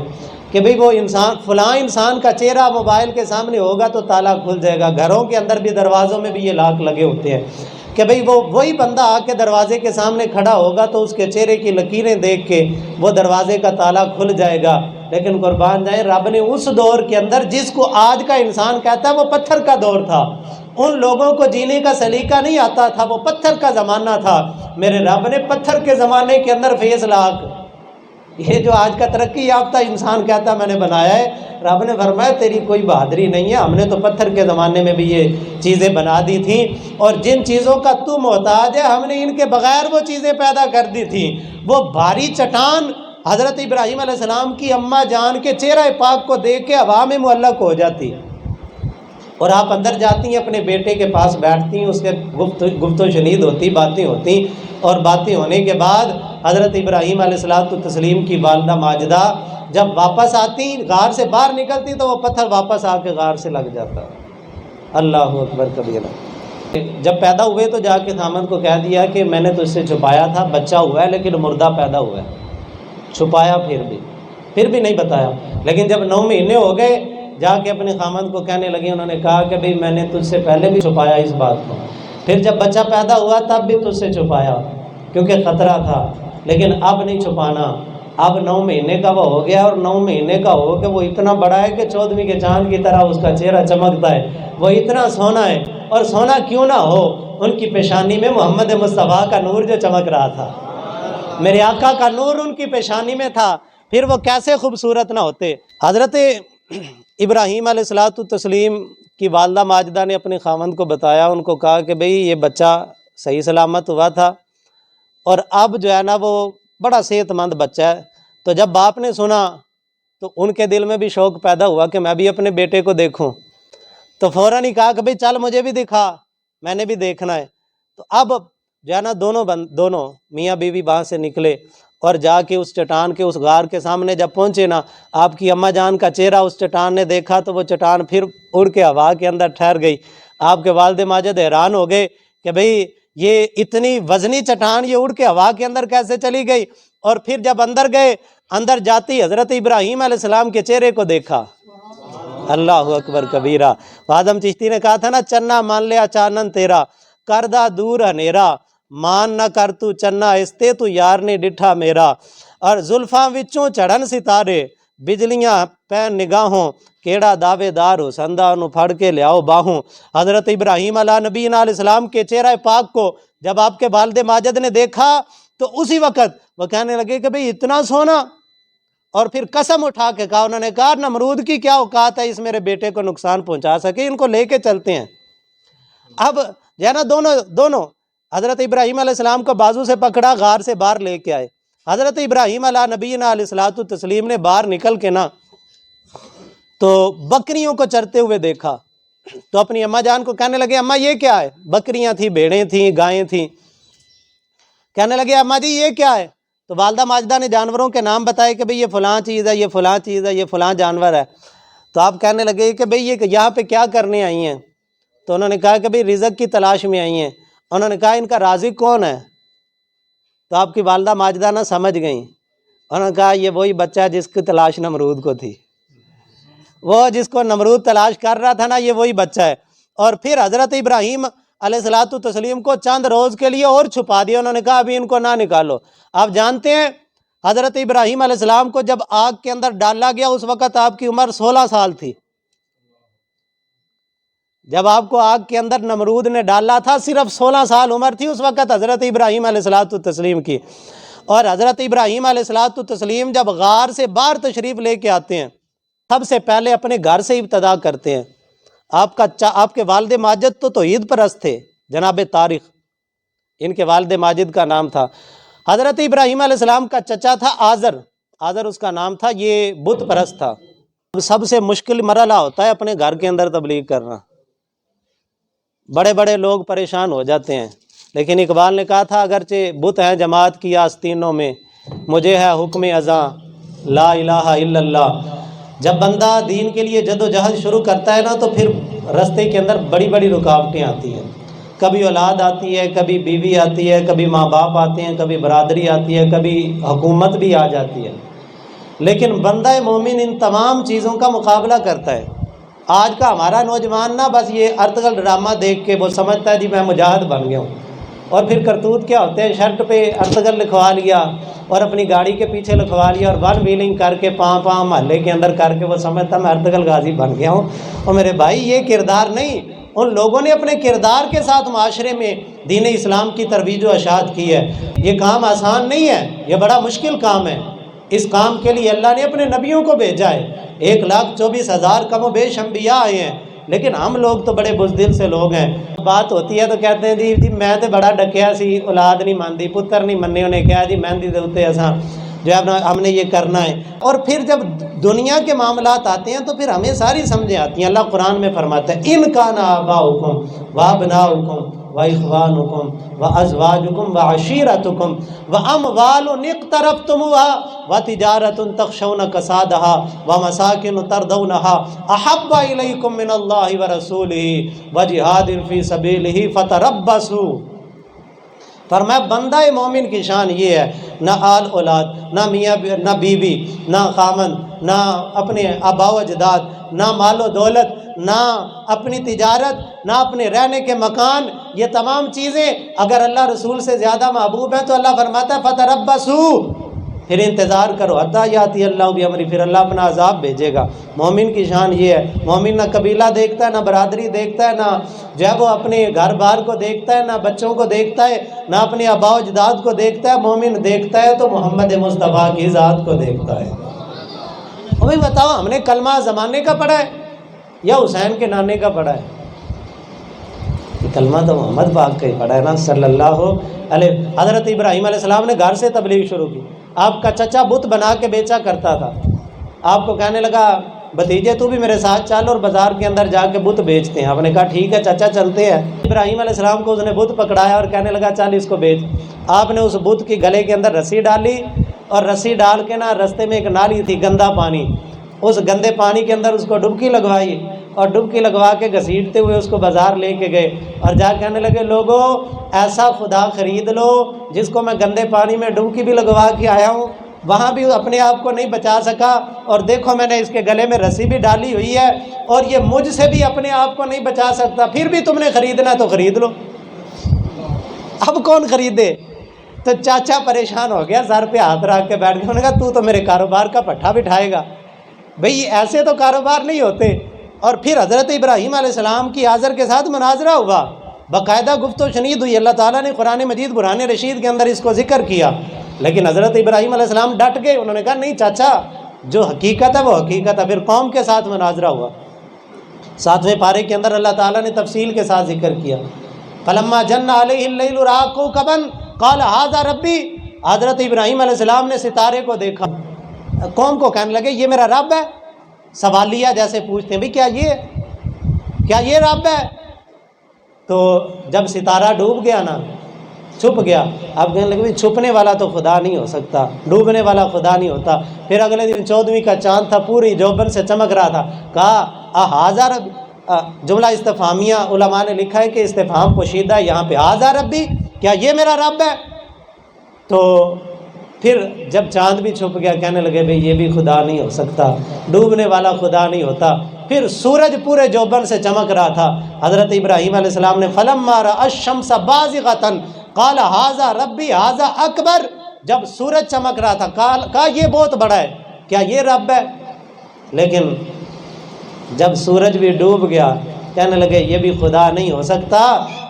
کہ بھئی وہ انسان، فلاں انسان کا چہرہ موبائل کے سامنے ہوگا تو تالا کھل جائے گا۔ گھروں کے اندر بھی دروازوں میں بھی یہ لاک لگے ہوتے ہیں کہ بھئی وہی بندہ آ کے دروازے کے سامنے کھڑا ہوگا تو اس کے چہرے کی لکیریں دیکھ کے وہ دروازے کا تالا کھل جائے گا۔ لیکن قربان جائیں رب نے اس دور کے اندر جس کو آج کا انسان کہتا ہے وہ پتھر کا دور تھا، ان لوگوں کو جینے کا سلیقہ نہیں آتا تھا، وہ پتھر کا زمانہ تھا، میرے رب نے پتھر کے زمانے کے اندر فیس لاک یہ جو آج کا ترقی یافتہ انسان کہتا میں نے بنایا ہے، رب نے فرمایا تیری کوئی بہادری نہیں ہے، ہم نے تو پتھر کے زمانے میں بھی یہ چیزیں بنا دی تھیں، اور جن چیزوں کا تو محتاج ہے ہم نے ان کے بغیر وہ چیزیں پیدا کر دی تھیں۔ وہ بھاری چٹان حضرت ابراہیم علیہ السلام کی اماں جان کے چہرہ پاک کو دیکھ کے ہوا میں معلق ہو جاتی، اور آپ اندر جاتی ہیں، اپنے بیٹے کے پاس بیٹھتی ہیں، اس کے گفت و شنید ہوتی، باتیں ہوتی، اور باتیں ہونے کے بعد حضرت ابراہیم علیہ السلام کی والدہ ماجدہ جب واپس آتی، غار سے باہر نکلتی تو وہ پتھر واپس آ کے غار سے لگ جاتا۔ اللہ اکبر کبیرہ۔ جب پیدا ہوئے تو جا کے خامد کو کہہ دیا کہ میں نے تجھ سے چھپایا تھا، بچہ ہوا ہے لیکن مردہ پیدا ہوا ہے، چھپایا پھر بھی نہیں بتایا، لیکن جب 9 مہینے ہو گئے جا کے اپنے خامد کو کہنے لگے، انہوں نے کہا کہ بھئی میں نے تجھ سے پہلے بھی چھپایا اس بات کو، پھر جب بچہ پیدا ہوا تب بھی تجھ سے چھپایا کیونکہ خطرہ تھا، لیکن اب نہیں چھپانا، اب 9 مہینے کا وہ ہو گیا، اور 9 مہینے کا ہو کہ وہ اتنا بڑا ہے کہ 14ویں کے چاند کی طرح اس کا چہرہ چمکتا ہے، وہ اتنا سونا ہے، اور سونا کیوں نہ ہو، ان کی پیشانی میں محمد مصطفیٰ کا نور جو چمک رہا تھا، میرے آقا کا نور ان کی پیشانی میں تھا، پھر وہ کیسے خوبصورت نہ ہوتے۔ حضرت ابراہیم علیہ السلام کی والدہ ماجدہ نے اپنے خاوند کو بتایا، ان کو کہا کہ بھئی یہ بچہ صحیح سلامت ہوا تھا، اور اب جو ہے نا وہ بڑا صحت مند بچہ ہے۔ تو جب باپ نے سنا تو ان کے دل میں بھی شوق پیدا ہوا کہ میں بھی اپنے بیٹے کو دیکھوں، تو فوراً ہی کہا کہ بھئی چل مجھے بھی دکھا، میں نے بھی دیکھنا ہے۔ تو اب جو ہے نا دونوں میاں بیوی وہاں سے نکلے، اور جا کے اس چٹان کے اس غار کے سامنے جب پہنچے نا، آپ کی اماں جان کا چہرہ اس چٹان نے دیکھا تو وہ چٹان پھر اڑ کے ہوا کے اندر ٹھہر گئی۔ آپ کے والد ماجد حیران ہو گئے کہ بھئی یہ اتنی وزنی چٹان یہ اڑ کے ہوا کے اندر کیسے چلی گئی، اور پھر جب اندر گئے، اندر جاتی حضرت ابراہیم علیہ السلام کے چہرے کو دیکھا۔ اللہ اکبر کبیرہ۔ آدم چشتی نے کہا تھا نا، چنا مان لیا چانن تیرا، کردہ دور ہنیرا، مان نہ کر تو چنا استے تو یار نے ڈٹھا میرا، اور زلفاں وچوں چڑھن ستارے، بجلیاں پین نگاہوں، کیڑا دعوے دار ہو سندہ انہوں پھڑ کے لیاؤ باہوں۔ حضرت ابراہیم علیہ نبینا علیہ السلام کے چہرہ پاک کو جب آپ کے والد ماجد نے دیکھا تو اسی وقت وہ کہنے لگے کہ بھئی اتنا سونا، اور پھر قسم اٹھا کے کہا، انہوں نے کہا نمرود کی کیا اوقات ہے اس میرے بیٹے کو نقصان پہنچا سکے، ان کو لے کے چلتے ہیں۔ اب جو ہے نا دونوں حضرت ابراہیم علیہ السلام کو بازو سے پکڑا، غار سے باہر لے کے آئے۔ حضرت ابراہیم علیہ نبینا علیہ السلام نے باہر نکل کے نا تو بکریوں کو چرتے ہوئے دیکھا، تو اپنی اماں جان کو کہنے لگے اماں یہ کیا ہے؟ بکریاں تھیں، بھیڑیں تھیں، گائیں تھیں۔ کہنے لگے اماں جی یہ کیا ہے؟ تو والدہ ماجدہ نے جانوروں کے نام بتائے کہ بھئی یہ فلاں چیز ہے، یہ فلاں چیز ہے، یہ فلاں جانور ہے۔ تو آپ کہنے لگے کہ بھئی یہ یہاں پہ کیا کرنے آئی ہیں؟ تو انہوں نے کہا کہ بھئی رزق کی تلاش میں آئی ہیں۔ انہوں نے کہا ان کا رازق کون ہے؟ تو آپ کی والدہ ماجدہ نہ سمجھ گئیں، انہوں نے کہا یہ وہی بچہ ہے جس کی تلاش نمرود کو تھی، وہ جس کو نمرود تلاش کر رہا تھا نا، یہ وہی بچہ ہے۔ اور پھر حضرت ابراہیم علیہ السلام کو چند روز کے لیے اور چھپا دیا، انہوں نے کہا ابھی ان کو نہ نکالو۔ آپ جانتے ہیں حضرت ابراہیم علیہ السلام کو جب آگ کے اندر ڈالا گیا اس وقت آپ کی عمر 16 سال تھی۔ جب آپ کو آگ کے اندر نمرود نے ڈالا تھا صرف 16 سال عمر تھی اس وقت حضرت ابراہیم علیہ السلام کی۔ اور حضرت ابراہیم علیہ السلام جب غار سے باہر تشریف لے کے آتے ہیں سب سے پہلے اپنے گھر سے ابتدا کرتے ہیں۔ آپ کے والد ماجد تو توحید پرست تھے، جناب طارق ان کے والد ماجد کا نام تھا۔ حضرت ابراہیم علیہ السلام کا چچا تھا آذر اس کا نام تھا، یہ بت پرست تھا۔ سب سے مشکل مرحلہ ہوتا ہے اپنے گھر کے اندر تبلیغ کرنا، بڑے بڑے لوگ پریشان ہو جاتے ہیں، لیکن اقبال نے کہا تھا اگرچہ بت ہیں جماعت کی آستینوں میں، مجھے ہے حکم ازاں لا الہ الا اللہ۔ جب بندہ دین کے لیے جد و جہد شروع کرتا ہے نا تو پھر راستے کے اندر بڑی بڑی رکاوٹیں آتی ہیں، کبھی اولاد آتی ہے، کبھی بیوی آتی ہے، کبھی ماں باپ آتے ہیں، کبھی برادری آتی ہے، کبھی حکومت بھی آ جاتی ہے، لیکن بندہ مومن ان تمام چیزوں کا مقابلہ کرتا ہے۔ آج کا ہمارا نوجوان نا بس یہ ارطغرل ڈرامہ دیکھ کے وہ سمجھتا ہے جی میں مجاہد بن گیا ہوں، اور پھر کرتوت کیا ہوتے ہیں، شرٹ پہ ارطغرل لکھوا لیا اور اپنی گاڑی کے پیچھے لکھوا لیا اور ون ویلنگ کر کے پاں محلے کے اندر کر کے وہ سمجھتا میں ارطغرل غازی بن گیا ہوں۔ اور میرے بھائی یہ کردار نہیں، ان لوگوں نے اپنے کردار کے ساتھ معاشرے میں دین اسلام کی ترویج و اشاعت کی ہے۔ یہ کام آسان نہیں ہے، یہ بڑا مشکل کام ہے۔ اس کام کے لیے اللہ نے اپنے نبیوں کو بھیجا ہے۔ 1,24,000 کم و بیش انبیاء آئے ہیں، لیکن ہم لوگ تو بڑے بزدل سے لوگ ہیں۔ بات ہوتی ہے تو کہتے ہیں جی میں تو بڑا ڈکیا سی، اولاد نہیں مانتی، پتر نہیں مننے، انہیں کہا جی مہندی دے اوتے اساں جو ہے ہم نے یہ کرنا ہے۔ اور پھر جب دنیا کے معاملات آتے ہیں تو پھر ہمیں ساری سمجھیں آتی ہیں۔ اللہ قرآن میں فرماتا ہے ان کان آباؤکم وابناؤکم واخوانکم وازواجکم وعشیرتکم واموال اقترفتموها وتجارۃ تخشون کسادها ومساکن ترضونها احب الیکم من اللہ ورسولہ وجہاد فی سبیلہ فتربصوا۔ فرمایا بندہ مومن کی شان یہ ہے، نہ آل اولاد، نہ میاں نہ بیوی، نہ خامند، نہ اپنے آبا و اجداد، نہ مال و دولت، نہ اپنی تجارت، نہ اپنے رہنے کے مکان، یہ تمام چیزیں اگر اللہ رسول سے زیادہ محبوب ہیں تو اللہ فرماتا ہے فتربصوا، پھر انتظار کرو حتی یاتی اللہ بامرہ، پھر اللہ اپنا عذاب بھیجے گا۔ مومن کی شان یہ ہے، مومن نہ قبیلہ دیکھتا ہے، نہ برادری دیکھتا ہے، نہ جو ہے وہ اپنے گھر بار کو دیکھتا ہے، نہ بچوں کو دیکھتا ہے، نہ اپنے آبا و اجداد کو دیکھتا ہے۔ مومن دیکھتا ہے تو محمد مصطفیٰ کی ذات کو دیکھتا ہے۔ ہمیں بتاؤ ہم نے کلمہ زمانے کا پڑھا ہے یا حسین کے نانے کا پڑھا ہے؟ کلمہ تو محمد پاک کا ہی پڑھا ہے نا صلی اللہ علیہ۔ حضرت ابراہیم علیہ السلام نے گھر سے تبلیغ شروع کی۔ آپ کا چچا بت بنا کے بیچا کرتا تھا، آپ کو کہنے لگا بھتیجے تو بھی میرے ساتھ چل اور بازار کے اندر جا کے بت بیچتے ہیں۔ آپ نے کہا ٹھیک ہے چچا چلتے ہیں۔ ابراہیم علیہ السلام کو اس نے بت پکڑایا اور کہنے لگا چل اس کو بیچ۔ آپ نے اس بت کی گلے کے اندر رسی ڈالی اور رسی ڈال کے نا رستے میں ایک نالی تھی گندا پانی، اس گندے پانی کے اندر اس کو ڈبکی لگوائی اور ڈبکی لگوا کے گھسیٹتے ہوئے اس کو بازار لے کے گئے اور جا کہنے لگے لوگوں ایسا خدا خرید لو جس کو میں گندے پانی میں ڈبکی بھی لگوا کے آیا ہوں، وہاں بھی اپنے آپ کو نہیں بچا سکا، اور دیکھو میں نے اس کے گلے میں رسی بھی ڈالی ہوئی ہے اور یہ مجھ سے بھی اپنے آپ کو نہیں بچا سکتا، پھر بھی تم نے خریدنا تو خرید لو۔ اب کون خریدے؟ تو چاچا پریشان ہو گیا، سر پہ ہاتھ رکھ کے بیٹھ گیا۔ انہوں نے کہا تو میرے کاروبار کا پٹھا بٹھائے گا؟ بھئی ایسے تو کاروبار نہیں ہوتے۔ اور پھر حضرت ابراہیم علیہ السلام کی آزر کے ساتھ مناظرہ ہوا، باقاعدہ گفت و شنید ہوئی۔ اللہ تعالیٰ نے قرآن مجید برہان رشید کے اندر اس کو ذکر کیا، لیکن حضرت ابراہیم علیہ السلام ڈٹ گئے۔ انہوں نے کہا نہیں چاچا جو حقیقت ہے وہ حقیقت ہے۔ پھر قوم کے ساتھ مناظرہ ہوا۔ 7ویں پارے کے اندر اللہ تعالیٰ نے تفصیل کے ساتھ ذکر کیا۔ فلما جن علیہ اللیل رأى کوكبا قال هذا ربی، حضرت ابراہیم علیہ السلام نے ستارے کو دیکھا، قوم کو کہنے لگے یہ میرا رب ہے، سوالیہ جیسے پوچھتے ہیں بھئی کیا یہ رب ہے؟ تو جب ستارہ ڈوب گیا نا، چھپ گیا، اب کہنے لگے چھپنے والا تو خدا نہیں ہو سکتا، ڈوبنے والا خدا نہیں ہوتا۔ پھر اگلے دن 14ویں کا چاند تھا، پوری جوبن سے چمک رہا تھا۔ کہا ہاذا رب، جملہ استفہامیہ علماء نے لکھا ہے کہ استفہام پوشیدہ ہے یہاں پہ، ہاذا ربی، کیا یہ میرا رب ہے؟ تو پھر جب چاند بھی چھپ گیا کہنے لگے بھئی یہ بھی خدا نہیں ہو سکتا، ڈوبنے والا خدا نہیں ہوتا۔ پھر سورج پورے جوبن سے چمک رہا تھا۔ حضرت ابراہیم علیہ السلام نے فلما رأى الشمس بازغة قال هذا ربی هذا اکبر، جب سورج چمک رہا تھا کہا یہ بہت بڑا ہے، کیا یہ رب ہے؟ لیکن جب سورج بھی ڈوب گیا کہنے لگے یہ بھی خدا نہیں ہو سکتا،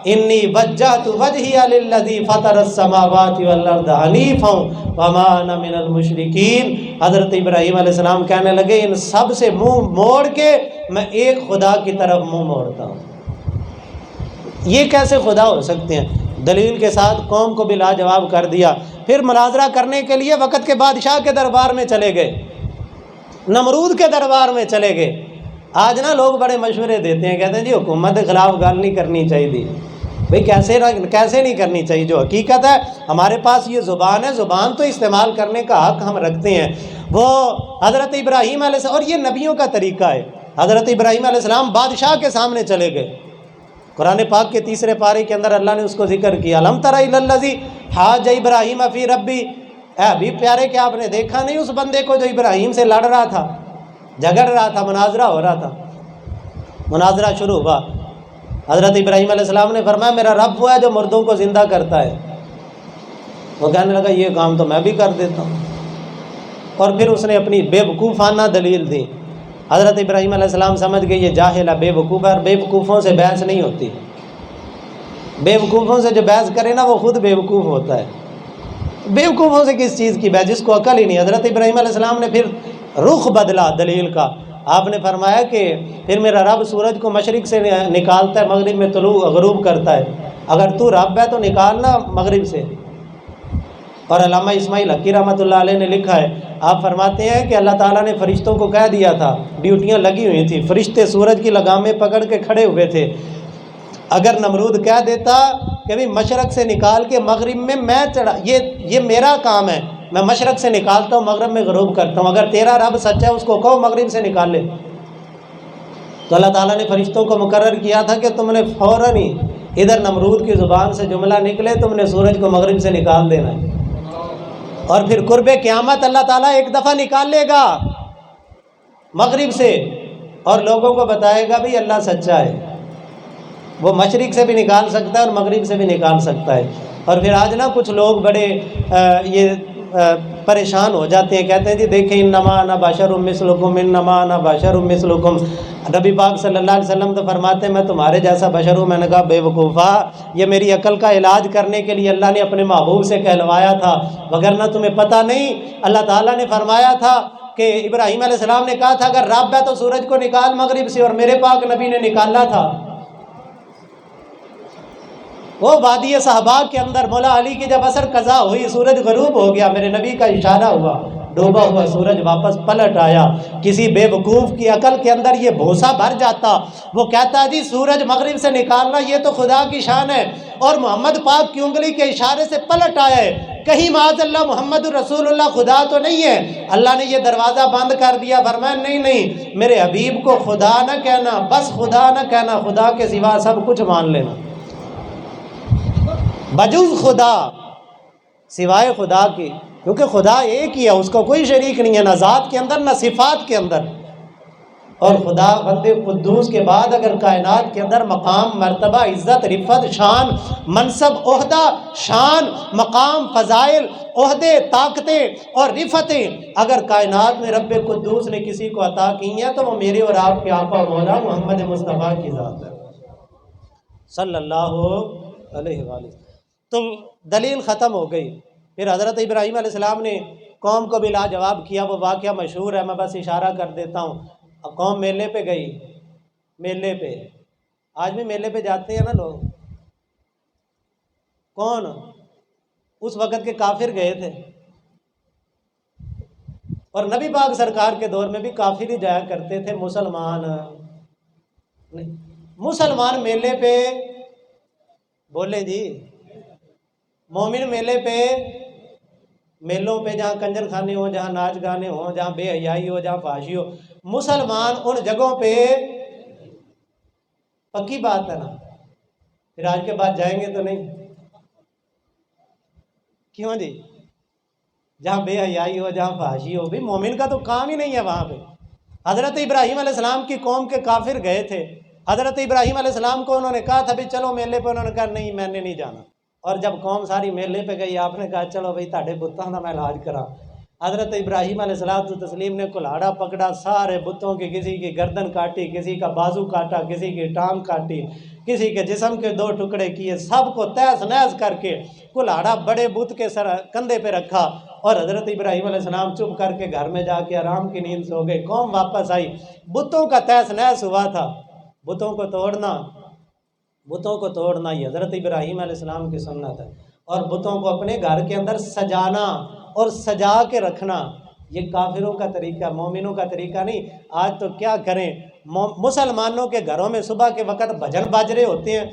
انی وجہت وجہی للذی فطر السماوات والارض حنیفا وما انا من المشرکین۔ حضرت ابراہیم علیہ السلام کہنے لگے ان سب سے منہ موڑ کے میں ایک خدا کی طرف منہ موڑتا ہوں۔ یہ کیسے خدا ہو سکتے ہیں؟ دلیل کے ساتھ قوم کو بھی لاجواب کر دیا۔ پھر مناظرہ کرنے کے لیے وقت کے بادشاہ کے دربار میں چلے گئے، نمرود کے دربار میں چلے گئے۔ آج نا لوگ بڑے مشورے دیتے ہیں، کہتے ہیں جی حکومت کے خلاف گل نہیں کرنی چاہیے تھی۔ بھئی کیسے نہیں کرنی چاہیے؟ جو حقیقت ہے ہمارے پاس یہ زبان ہے، زبان تو استعمال کرنے کا حق ہم رکھتے ہیں۔ وہ حضرت ابراہیم علیہ السلام، اور یہ نبیوں کا طریقہ ہے، حضرت ابراہیم علیہ السلام بادشاہ کے سامنے چلے گئے۔ قرآن پاک کے 3 پارے کے اندر اللہ نے اس کو ذکر کیا، الم تر الی الذی حاج ابراہیم فی ربی، اے حبیب پیارے کہ آپ نے دیکھا نہیں اس بندے کو جو ابراہیم سے لڑ رہا تھا، جھگڑ رہا تھا، مناظرہ ہو رہا تھا۔ مناظرہ شروع ہوا، حضرت ابراہیم علیہ السلام نے فرمایا میرا رب وہ ہے جو مردوں کو زندہ کرتا ہے۔ وہ کہنے لگا یہ کام تو میں بھی کر دیتا ہوں، اور پھر اس نے اپنی بے وقوفانہ دلیل دی۔ حضرت ابراہیم علیہ السلام سمجھ گئے یہ جاہل ہے، بے وقوف ہے، اور بے وقوفوں سے بحث نہیں ہوتی۔ بے وقوفوں سے جو بحث کرے نا وہ خود بے وقوف ہوتا ہے۔ بیوقوفوں سے کس چیز کی بات، جس کو عقل ہی نہیں۔ حضرت ابراہیم علیہ السلام نے پھر رخ بدلا دلیل کا، آپ نے فرمایا کہ پھر میرا رب سورج کو مشرق سے نکالتا ہے، مغرب میں طلوع غروب کرتا ہے، اگر تو رب ہے تو نکالنا مغرب سے۔ اور علامہ اسماعیل حقی رحمۃ اللہ علیہ نے لکھا ہے، آپ فرماتے ہیں کہ اللہ تعالیٰ نے فرشتوں کو کہہ دیا تھا، ڈیوٹیاں لگی ہوئی تھیں، فرشتے سورج کی لگامیں پکڑ کے کھڑے ہوئے تھے، اگر نمرود کہہ دیتا کہ بھی مشرق سے نکال کے مغرب میں چڑھا، یہ میرا کام ہے، میں مشرق سے نکالتا ہوں مغرب میں غروب کرتا ہوں، اگر تیرا رب سچا ہے اس کو کہو مغرب سے نکال لے۔ تو اللہ تعالیٰ نے فرشتوں کو مقرر کیا تھا کہ تم نے فوراً ہی ادھر نمرود کی زبان سے جملہ نکلے، تم نے سورج کو مغرب سے نکال دینا ہے، اور پھر قرب قیامت اللہ تعالیٰ ایک دفعہ نکال لے گا مغرب سے، اور لوگوں کو بتائے گا بھی اللہ سچا ہے، وہ مشرق سے بھی نکال سکتا ہے اور مغرب سے بھی نکال سکتا ہے۔ اور پھر آج نا کچھ لوگ بڑے پریشان ہو جاتے ہیں، کہتے ہیں جی دیکھیں انما انا بشر مثلکم، انما انا بشر مثلکم، نبی پاک صلی اللہ علیہ وسلم تو فرماتے ہیں میں تمہارے جیسا بشر ہوں۔ میں نے کہا بے وقوفا، یہ میری عقل کا علاج کرنے کے لیے اللہ نے اپنے محبوب سے کہلوایا تھا، وگرنہ تمہیں پتہ نہیں اللہ تعالیٰ نے فرمایا تھا کہ ابراہیم علیہ السلام نے کہا تھا اگر رب ہے تو سورج کو نکال مغرب سے، اور میرے پاک نبی نے نکالا تھا۔ وہ وادی صحابہ کے اندر مولا علی کی جب عصر قضا ہوئی، سورج غروب ہو گیا، میرے نبی کا اشارہ ہوا، ڈوبا ہوا سورج واپس پلٹ آیا۔ کسی بے وقوف کی عقل کے اندر یہ بھوسا بھر جاتا، وہ کہتا جی سورج مغرب سے نکالنا یہ تو خدا کی شان ہے، اور محمد پاک کی انگلی کے اشارے سے پلٹ آیا ہے، کہیں معاذ اللہ محمد رسول اللہ خدا تو نہیں ہے؟ اللہ نے یہ دروازہ بند کر دیا، فرمایا نہیں، میرے حبیب کو خدا نہ کہنا، بس خدا نہ کہنا، خدا کے سوا سب کچھ مان لینا، بجز خدا، سوائے خدا کی، کیونکہ خدا ایک ہی ہے، اس کا کوئی شریک نہیں ہے، نہ ذات کے اندر نہ صفات کے اندر۔ اور خدا بند قدوس کے بعد اگر کائنات کے اندر مقام، مرتبہ، عزت، رفت، شان، منصب، عہدہ، شان، مقام، فضائل، عہدے، طاقتیں اور رفتیں اگر کائنات میں رب قدوس نے کسی کو عطا کی ہیں تو وہ میرے اور آپ کے آقا و مولا محمد مصطفیٰ کی ذات ہے صلی اللہ علیہ وآلہ۔ تو دلیل ختم ہو گئی۔ پھر حضرت ابراہیم علیہ السلام نے قوم کو بھی لاجواب کیا، وہ واقعہ مشہور ہے، میں بس اشارہ کر دیتا ہوں۔ قوم میلے پہ گئی، میلے پہ، آج بھی میلے پہ جاتے ہیں نا لوگ، کون؟ اس وقت کے کافر گئے تھے، اور نبی پاک سرکار کے دور میں بھی کافر ہی جایا کرتے تھے، مسلمان نہیں۔ مسلمان میلے پہ بولے جی، مومن میلے پہ، میلوں پہ جہاں کنجر خانے ہوں، جہاں ناچ گانے ہوں، جہاں بے حیائی ہو، جہاں فحاشی ہو، مسلمان ان جگہوں پہ، پکی بات ہے نا، پھر آج کے بعد جائیں گے تو نہیں؟ کیوں جی؟ جہاں بے حیائی ہو، جہاں فحاشی ہو، بھی مومن کا تو کام ہی نہیں ہے وہاں پہ۔ حضرت ابراہیم علیہ السلام کی قوم کے کافر گئے تھے، حضرت ابراہیم علیہ السلام کو انہوں نے کہا تھا بھی چلو میلے پہ، انہوں نے کہا نہیں میں نے نہیں جانا، اور جب قوم ساری میلے پہ گئی آپ نے کہا چلو بھائی تاڑے بتوں کا میں علاج کرا۔ حضرت ابراہیم علیہ السلام نے کلاڑا پکڑا، سارے بتوں کی، کسی کی گردن کاٹی، کسی کا بازو کاٹا، کسی کی ٹانگ کاٹی، کسی کے جسم کے 2 ٹکڑے کیے، سب کو تہس نہس کر کے کلاڑا بڑے بت کے سر کندھے پہ رکھا، اور حضرت ابراہیم علیہ السلام چپ کر کے گھر میں جا کے آرام کی نیند سو گئے۔ قوم واپس آئی، بتوں کا تہس نہس ہوا تھا۔ بتوں کو توڑنا یہ حضرت ابراہیم علیہ السلام کی سنت ہے، اور بتوں کو اپنے گھر کے اندر سجانا اور سجا کے رکھنا یہ کافروں کا طریقہ، مومنوں کا طریقہ نہیں۔ آج تو کیا کریں، مسلمانوں کے گھروں میں صبح کے وقت بھجن باج رہے ہوتے ہیں،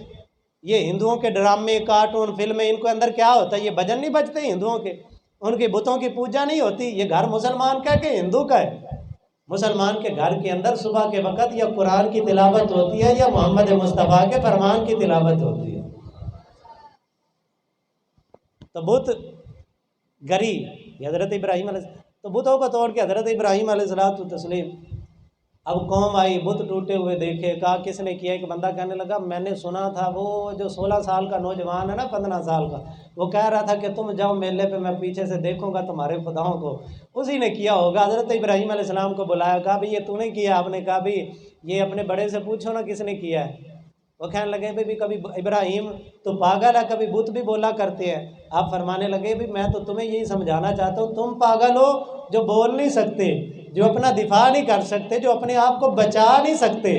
یہ ہندوؤں کے ڈرامے، کارٹون، فلمیں، ان کے اندر کیا ہوتا ہے، یہ بھجن نہیں بجتے ہندوؤں کے، ان کی بتوں کی پوجا نہیں ہوتی، یہ گھر مسلمان کا کہ ہندو کا ہے؟ مسلمان کے گھر کے اندر صبح کے وقت یا قرآن کی تلاوت ہوتی ہے یا محمد مصطفیٰ کے فرمان کی تلاوت ہوتی ہے۔ تو بت گری حضرت ابراہیم علیہ السلام، تو بتوں کو توڑ کے حضرت ابراہیم علیہ السلام، اب قوم آئی، بت ٹوٹے ہوئے دیکھے، کہا کس نے کیا؟ ایک بندہ کہنے لگا میں نے سنا تھا وہ جو 16 سال کا نوجوان ہے نا، 15 سال کا، وہ کہہ رہا تھا کہ تم جاؤ میلے پہ، میں پیچھے سے دیکھوں گا تمہارے خداؤں کو، اسی نے کیا ہوگا۔ حضرت ابراہیم علیہ السلام کو بلایا، کہا بھی یہ تو نے کیا؟ آپ نے کہا بھی یہ اپنے بڑے سے پوچھو نا کس نے کیا ہے۔ وہ کہنے لگے بھی کبھی ابراہیم تو پاگل ہے، کبھی بت بھی بولا کرتے ہیں۔ آپ فرمانے لگے بھی میں تو تمہیں یہی سمجھانا چاہتا ہوں، تم پاگل ہو جو بول نہیں سکتے، جو اپنا دفاع نہیں کر سکتے، جو اپنے آپ کو بچا نہیں سکتے،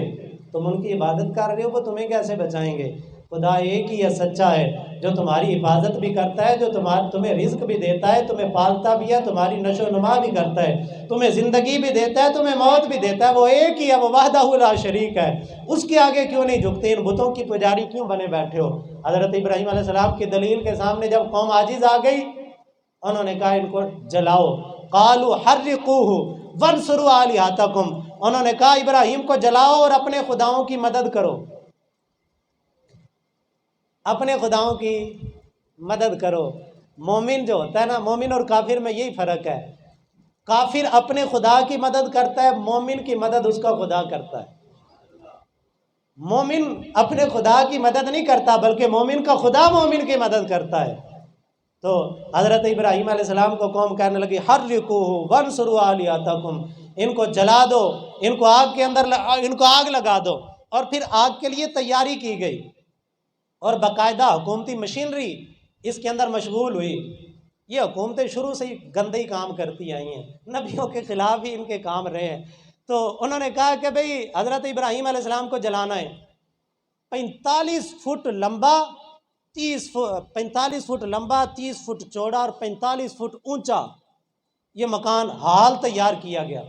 تم ان کی عبادت کر رہے ہو، وہ تمہیں کیسے بچائیں گے؟ خدا ایک ہی ہے، سچا ہے، جو تمہاری حفاظت بھی کرتا ہے، جو تمہیں رزق بھی دیتا ہے، تمہیں پالتا بھی ہے، تمہاری نشو و نما بھی کرتا ہے، تمہیں زندگی بھی دیتا ہے، تمہیں موت بھی دیتا ہے، وہ ایک ہی ہے، وہ وحدہ لا شریک ہے، اس کے آگے کیوں نہیں جھکتے؟ ان بتوں کی پجاری کیوں بنے بیٹھے ہو؟ حضرت ابراہیم علیہ السلام کی دلیل کے سامنے جب قوم عاجز آ گئی، انہوں نے کہا ان کو جلاؤ، قالوا حرقوہ وانصروا آلہتکم، انہوں نے کہا ابراہیم کو جلاؤ اور اپنے خداؤں کی مدد کرو، اپنے خداؤں کی مدد کرو۔ مومن جو ہوتا ہے نا، مومن اور کافر میں یہی فرق ہے، کافر اپنے خدا کی مدد کرتا ہے، مومن کی مدد اس کا خدا کرتا ہے۔ مومن اپنے خدا کی مدد نہیں کرتا، بلکہ مومن کا خدا مومن کی مدد کرتا ہے۔ تو حضرت ابراہیم علیہ السلام کو قوم کہنے لگی حرقوہ وانصروا آلہتکم، ان کو جلا دو، ان کو آگ کے اندر ان کو آگ لگا دو، اور پھر آگ کے لیے تیاری کی گئی اور باقاعدہ حکومتی مشینری اس کے اندر مشغول ہوئی۔ یہ حکومتیں شروع سے ہی گندے ہی کام کرتی آئی ہیں، نبیوں کے خلاف ہی ان کے کام رہے ہیں۔ تو انہوں نے کہا کہ بھئی حضرت ابراہیم علیہ السلام کو جلانا ہے، 45 فٹ لمبا 45 فٹ لمبا، 30 فٹ چوڑا اور 45 فٹ اونچا یہ مکان ہال تیار کیا گیا،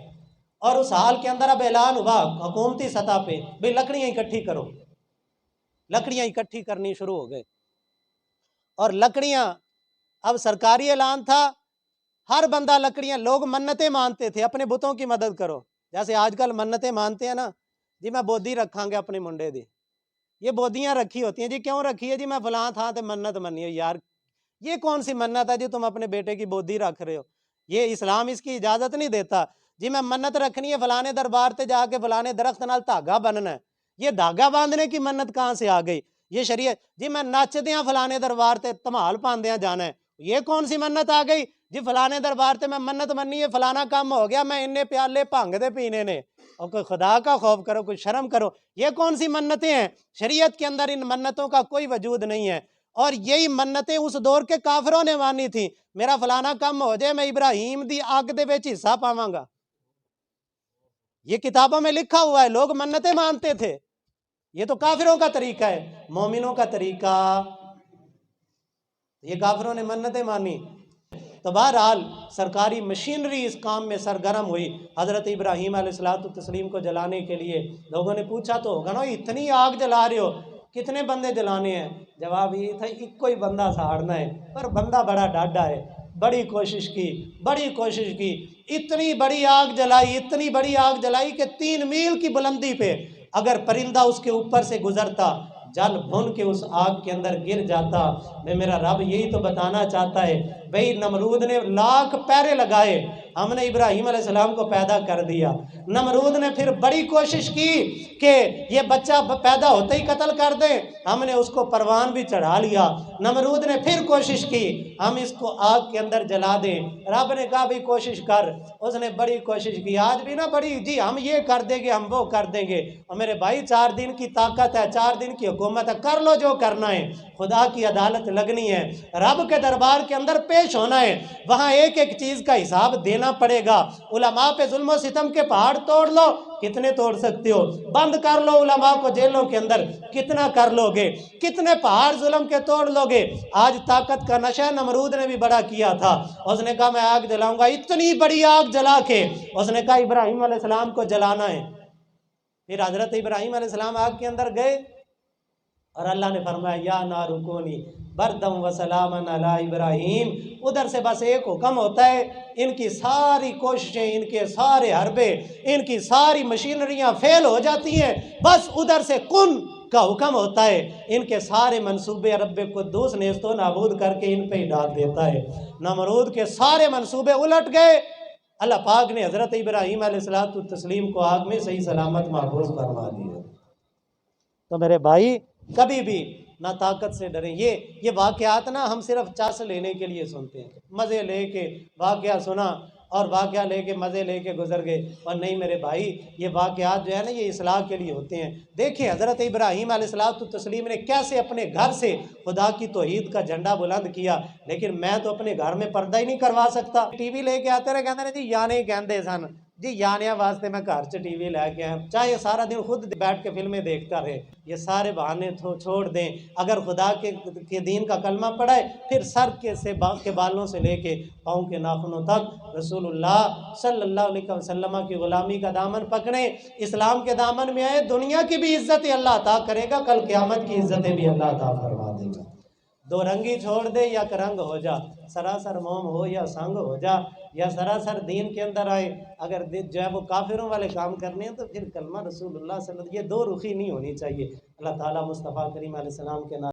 اور اس ہال کے اندر اب اعلان ہوا حکومتی سطح پہ بھئی لکڑیاں اکٹھی کرو، لکڑیاں اکٹھی کرنی شروع ہو گئے، اور لکڑیاں اب سرکاری اعلان تھا، ہر بندہ لکڑیاں، لوگ منتیں مانتے تھے اپنے بتوں کی مدد کرو، جیسے آج کل منتیں مانتے ہیں نا جی میں بودھی رکھاں گے اپنے منڈے دی، یہ بودیاں رکھی ہوتی ہیں جی، کیوں رکھی ہے جی میں فلاں تھا تے منت منی ہو، یار یہ کون سی منت ہے جی تم اپنے بیٹے کی بودھی رکھ رہے ہو؟ یہ اسلام اس کی اجازت نہیں دیتا جی، میں منت رکھنی ہے فلانے دربار تے جا کے فلانے درخت نال دھاگا بننا ہے، یہ دھاگا باندھنے کی منت کہاں سے آ گئی؟ یہ شریعت جی میں نچدیاں فلانے دربار تے تمال پاندیاں جانا ہے، یہ کون سی منت آ گئی جی؟ فلانے دربار تے میں منت منی ہے، فلانا کام ہو گیا، میں انہیں پیالے بھنگ دے پینے نے، اور کوئی خدا کا خوف کرو، کوئی شرم کرو، یہ کون سی منتیں ہیں؟ شریعت کے اندر ان منتوں کا کوئی وجود نہیں ہے، اور یہی منتیں اس دور کے کافروں نے مانی تھیں، میرا فلانا کام ہو جائے میں ابراہیم دی آگ دے وچ حصہ پاواں گا، یہ کتابوں میں لکھا ہوا ہے، لوگ منتیں مانتے تھے، یہ تو کافروں کا طریقہ ہے۔ مومنوں کا طریقہ، یہ کافروں نے منتیں مانی۔ تو بہرحال سرکاری مشینری اس کام میں سرگرم ہوئی، حضرت ابراہیم علیہ السلام کو جلانے کے لیے۔ لوگوں نے پوچھا تو ہوگا نا اتنی آگ جلا رہے ہو، کتنے بندے جلانے ہیں؟ جواب یہ تھا ایک کوئی بندہ سہارنا ہے، پر بندہ بڑا ڈاڈا ہے، بڑی کوشش کی، اتنی بڑی آگ جلائی، اتنی بڑی آگ جلائی کہ 3 میل کی بلندی پہ اگر پرندہ اس کے اوپر سے گزرتا جل بھن کے اس آگ کے اندر گر جاتا۔ میں میرا رب یہی تو بتانا چاہتا ہے، بھئی نمرود نے لاکھ پیرے لگائے، ہم نے ابراہیم علیہ السلام کو پیدا کر دیا۔ نمرود نے پھر بڑی کوشش کی کہ یہ بچہ پیدا ہوتے ہی قتل کر دیں، ہم نے اس کو پروان بھی چڑھا لیا۔ نمرود نے پھر کوشش کی ہم اس کو آگ کے اندر جلا دیں، رب نے کہا بھی کوشش کر، اس نے بڑی کوشش کی، آج بھی نا بڑی جی ہم یہ کر دیں گے، ہم وہ کر دیں گے، اور میرے بھائی 4 دن کی طاقت ہے، 4 دن کی حکومت ہے، کر لو جو کرنا ہے، خدا کی عدالت لگنی ہے، رب کے دربار کے اندر پیش ہونا ہے، وہاں ایک ایک چیز کا حساب دینا پڑے گا۔ علماء پہ ظلم و ستم کے پہاڑ توڑ لو، کتنے توڑ سکتے ہو؟ بند کر لو علماء کو جیلوں کے اندر، کتنا کر لو گے؟ کتنے پہاڑ ظلم کے توڑ لو گے؟ آج طاقت کا نشہ نمرود نے بھی بڑا کیا تھا، اس نے کہا میں آگ جلاؤں گا، اتنی بڑی آگ جلا کے اس نے کہا ابراہیم علیہ السلام کو جلانا ہے۔ پھر حضرت ابراہیم علیہ السلام آگ کے اندر گئے، اور اللہ نے فرمایا یا نار کونی بردم و سلاما علی ابراہیم، ادھر سے بس ایک حکم ہوتا ہے، ان کی ساری کوششیں، ان کے سارے حربے، ان کی ساری مشینریاں فیل ہو جاتی ہیں، بس ادھر سے کن کا حکم ہوتا ہے، ان کے سارے منصوبے رب قدوس نیست و نابود کر کے ان پہ ہی ڈال دیتا ہے۔ نمرود کے سارے منصوبے الٹ گئے، اللہ پاک نے حضرت ابراہیم علیہ السلام کو آگ میں صحیح سلامت محفوظ فرما دیا۔ تو میرے بھائی کبھی بھی نہ طاقت سے ڈریں۔ یہ واقعات نا ہم صرف چس لینے کے لیے سنتے ہیں، مزے لے کے واقعہ سنا اور واقعہ لے کے مزے لے کے گزر گئے. اور نہیں میرے بھائی، یہ واقعات جو ہے نا یہ اصلاح کے لیے ہوتے ہیں. دیکھیں حضرت ابراہیم علیہ السلام نے کیسے اپنے گھر سے خدا کی توحید کا جھنڈا بلند کیا. لیکن میں تو اپنے گھر میں پردہ ہی نہیں کروا سکتا. ٹی وی لے کے آتے رہے، کہتے ہیں جی یانے کہندے سن جی، یانیاں واسطے میں گھر سے ٹی وی لے کے آیا، چاہے سارا دن خود بیٹھ کے فلمیں دیکھتا رہے. یہ سارے بہانے چھوڑ دیں. اگر خدا کے دین کا کلمہ پڑھائے، پھر سر کے بالوں سے لے کے پاؤں کے ناخنوں تک رسول اللہ صلی اللہ علیہ وسلم کی غلامی کا دامن پکڑیں، اسلام کے دامن میں آئے. دنیا کی بھی عزت اللہ عطا کرے گا، کل قیامت کی عزتیں بھی اللہ عطا فرما دے گا. دو رنگی چھوڑ دے یا کرنگ ہو جا، سراسر موم ہو یا سنگ ہو جا، یا سراسر دین کے اندر آئے. اگر جو ہے وہ کافروں والے کام کرنے ہیں تو پھر کلمہ رسول اللہ صلی اللہ علیہ وسلم، یہ دو رخی نہیں ہونی چاہیے. اللہ تعالیٰ مصطفیٰ کریم علیہ السلام کے نام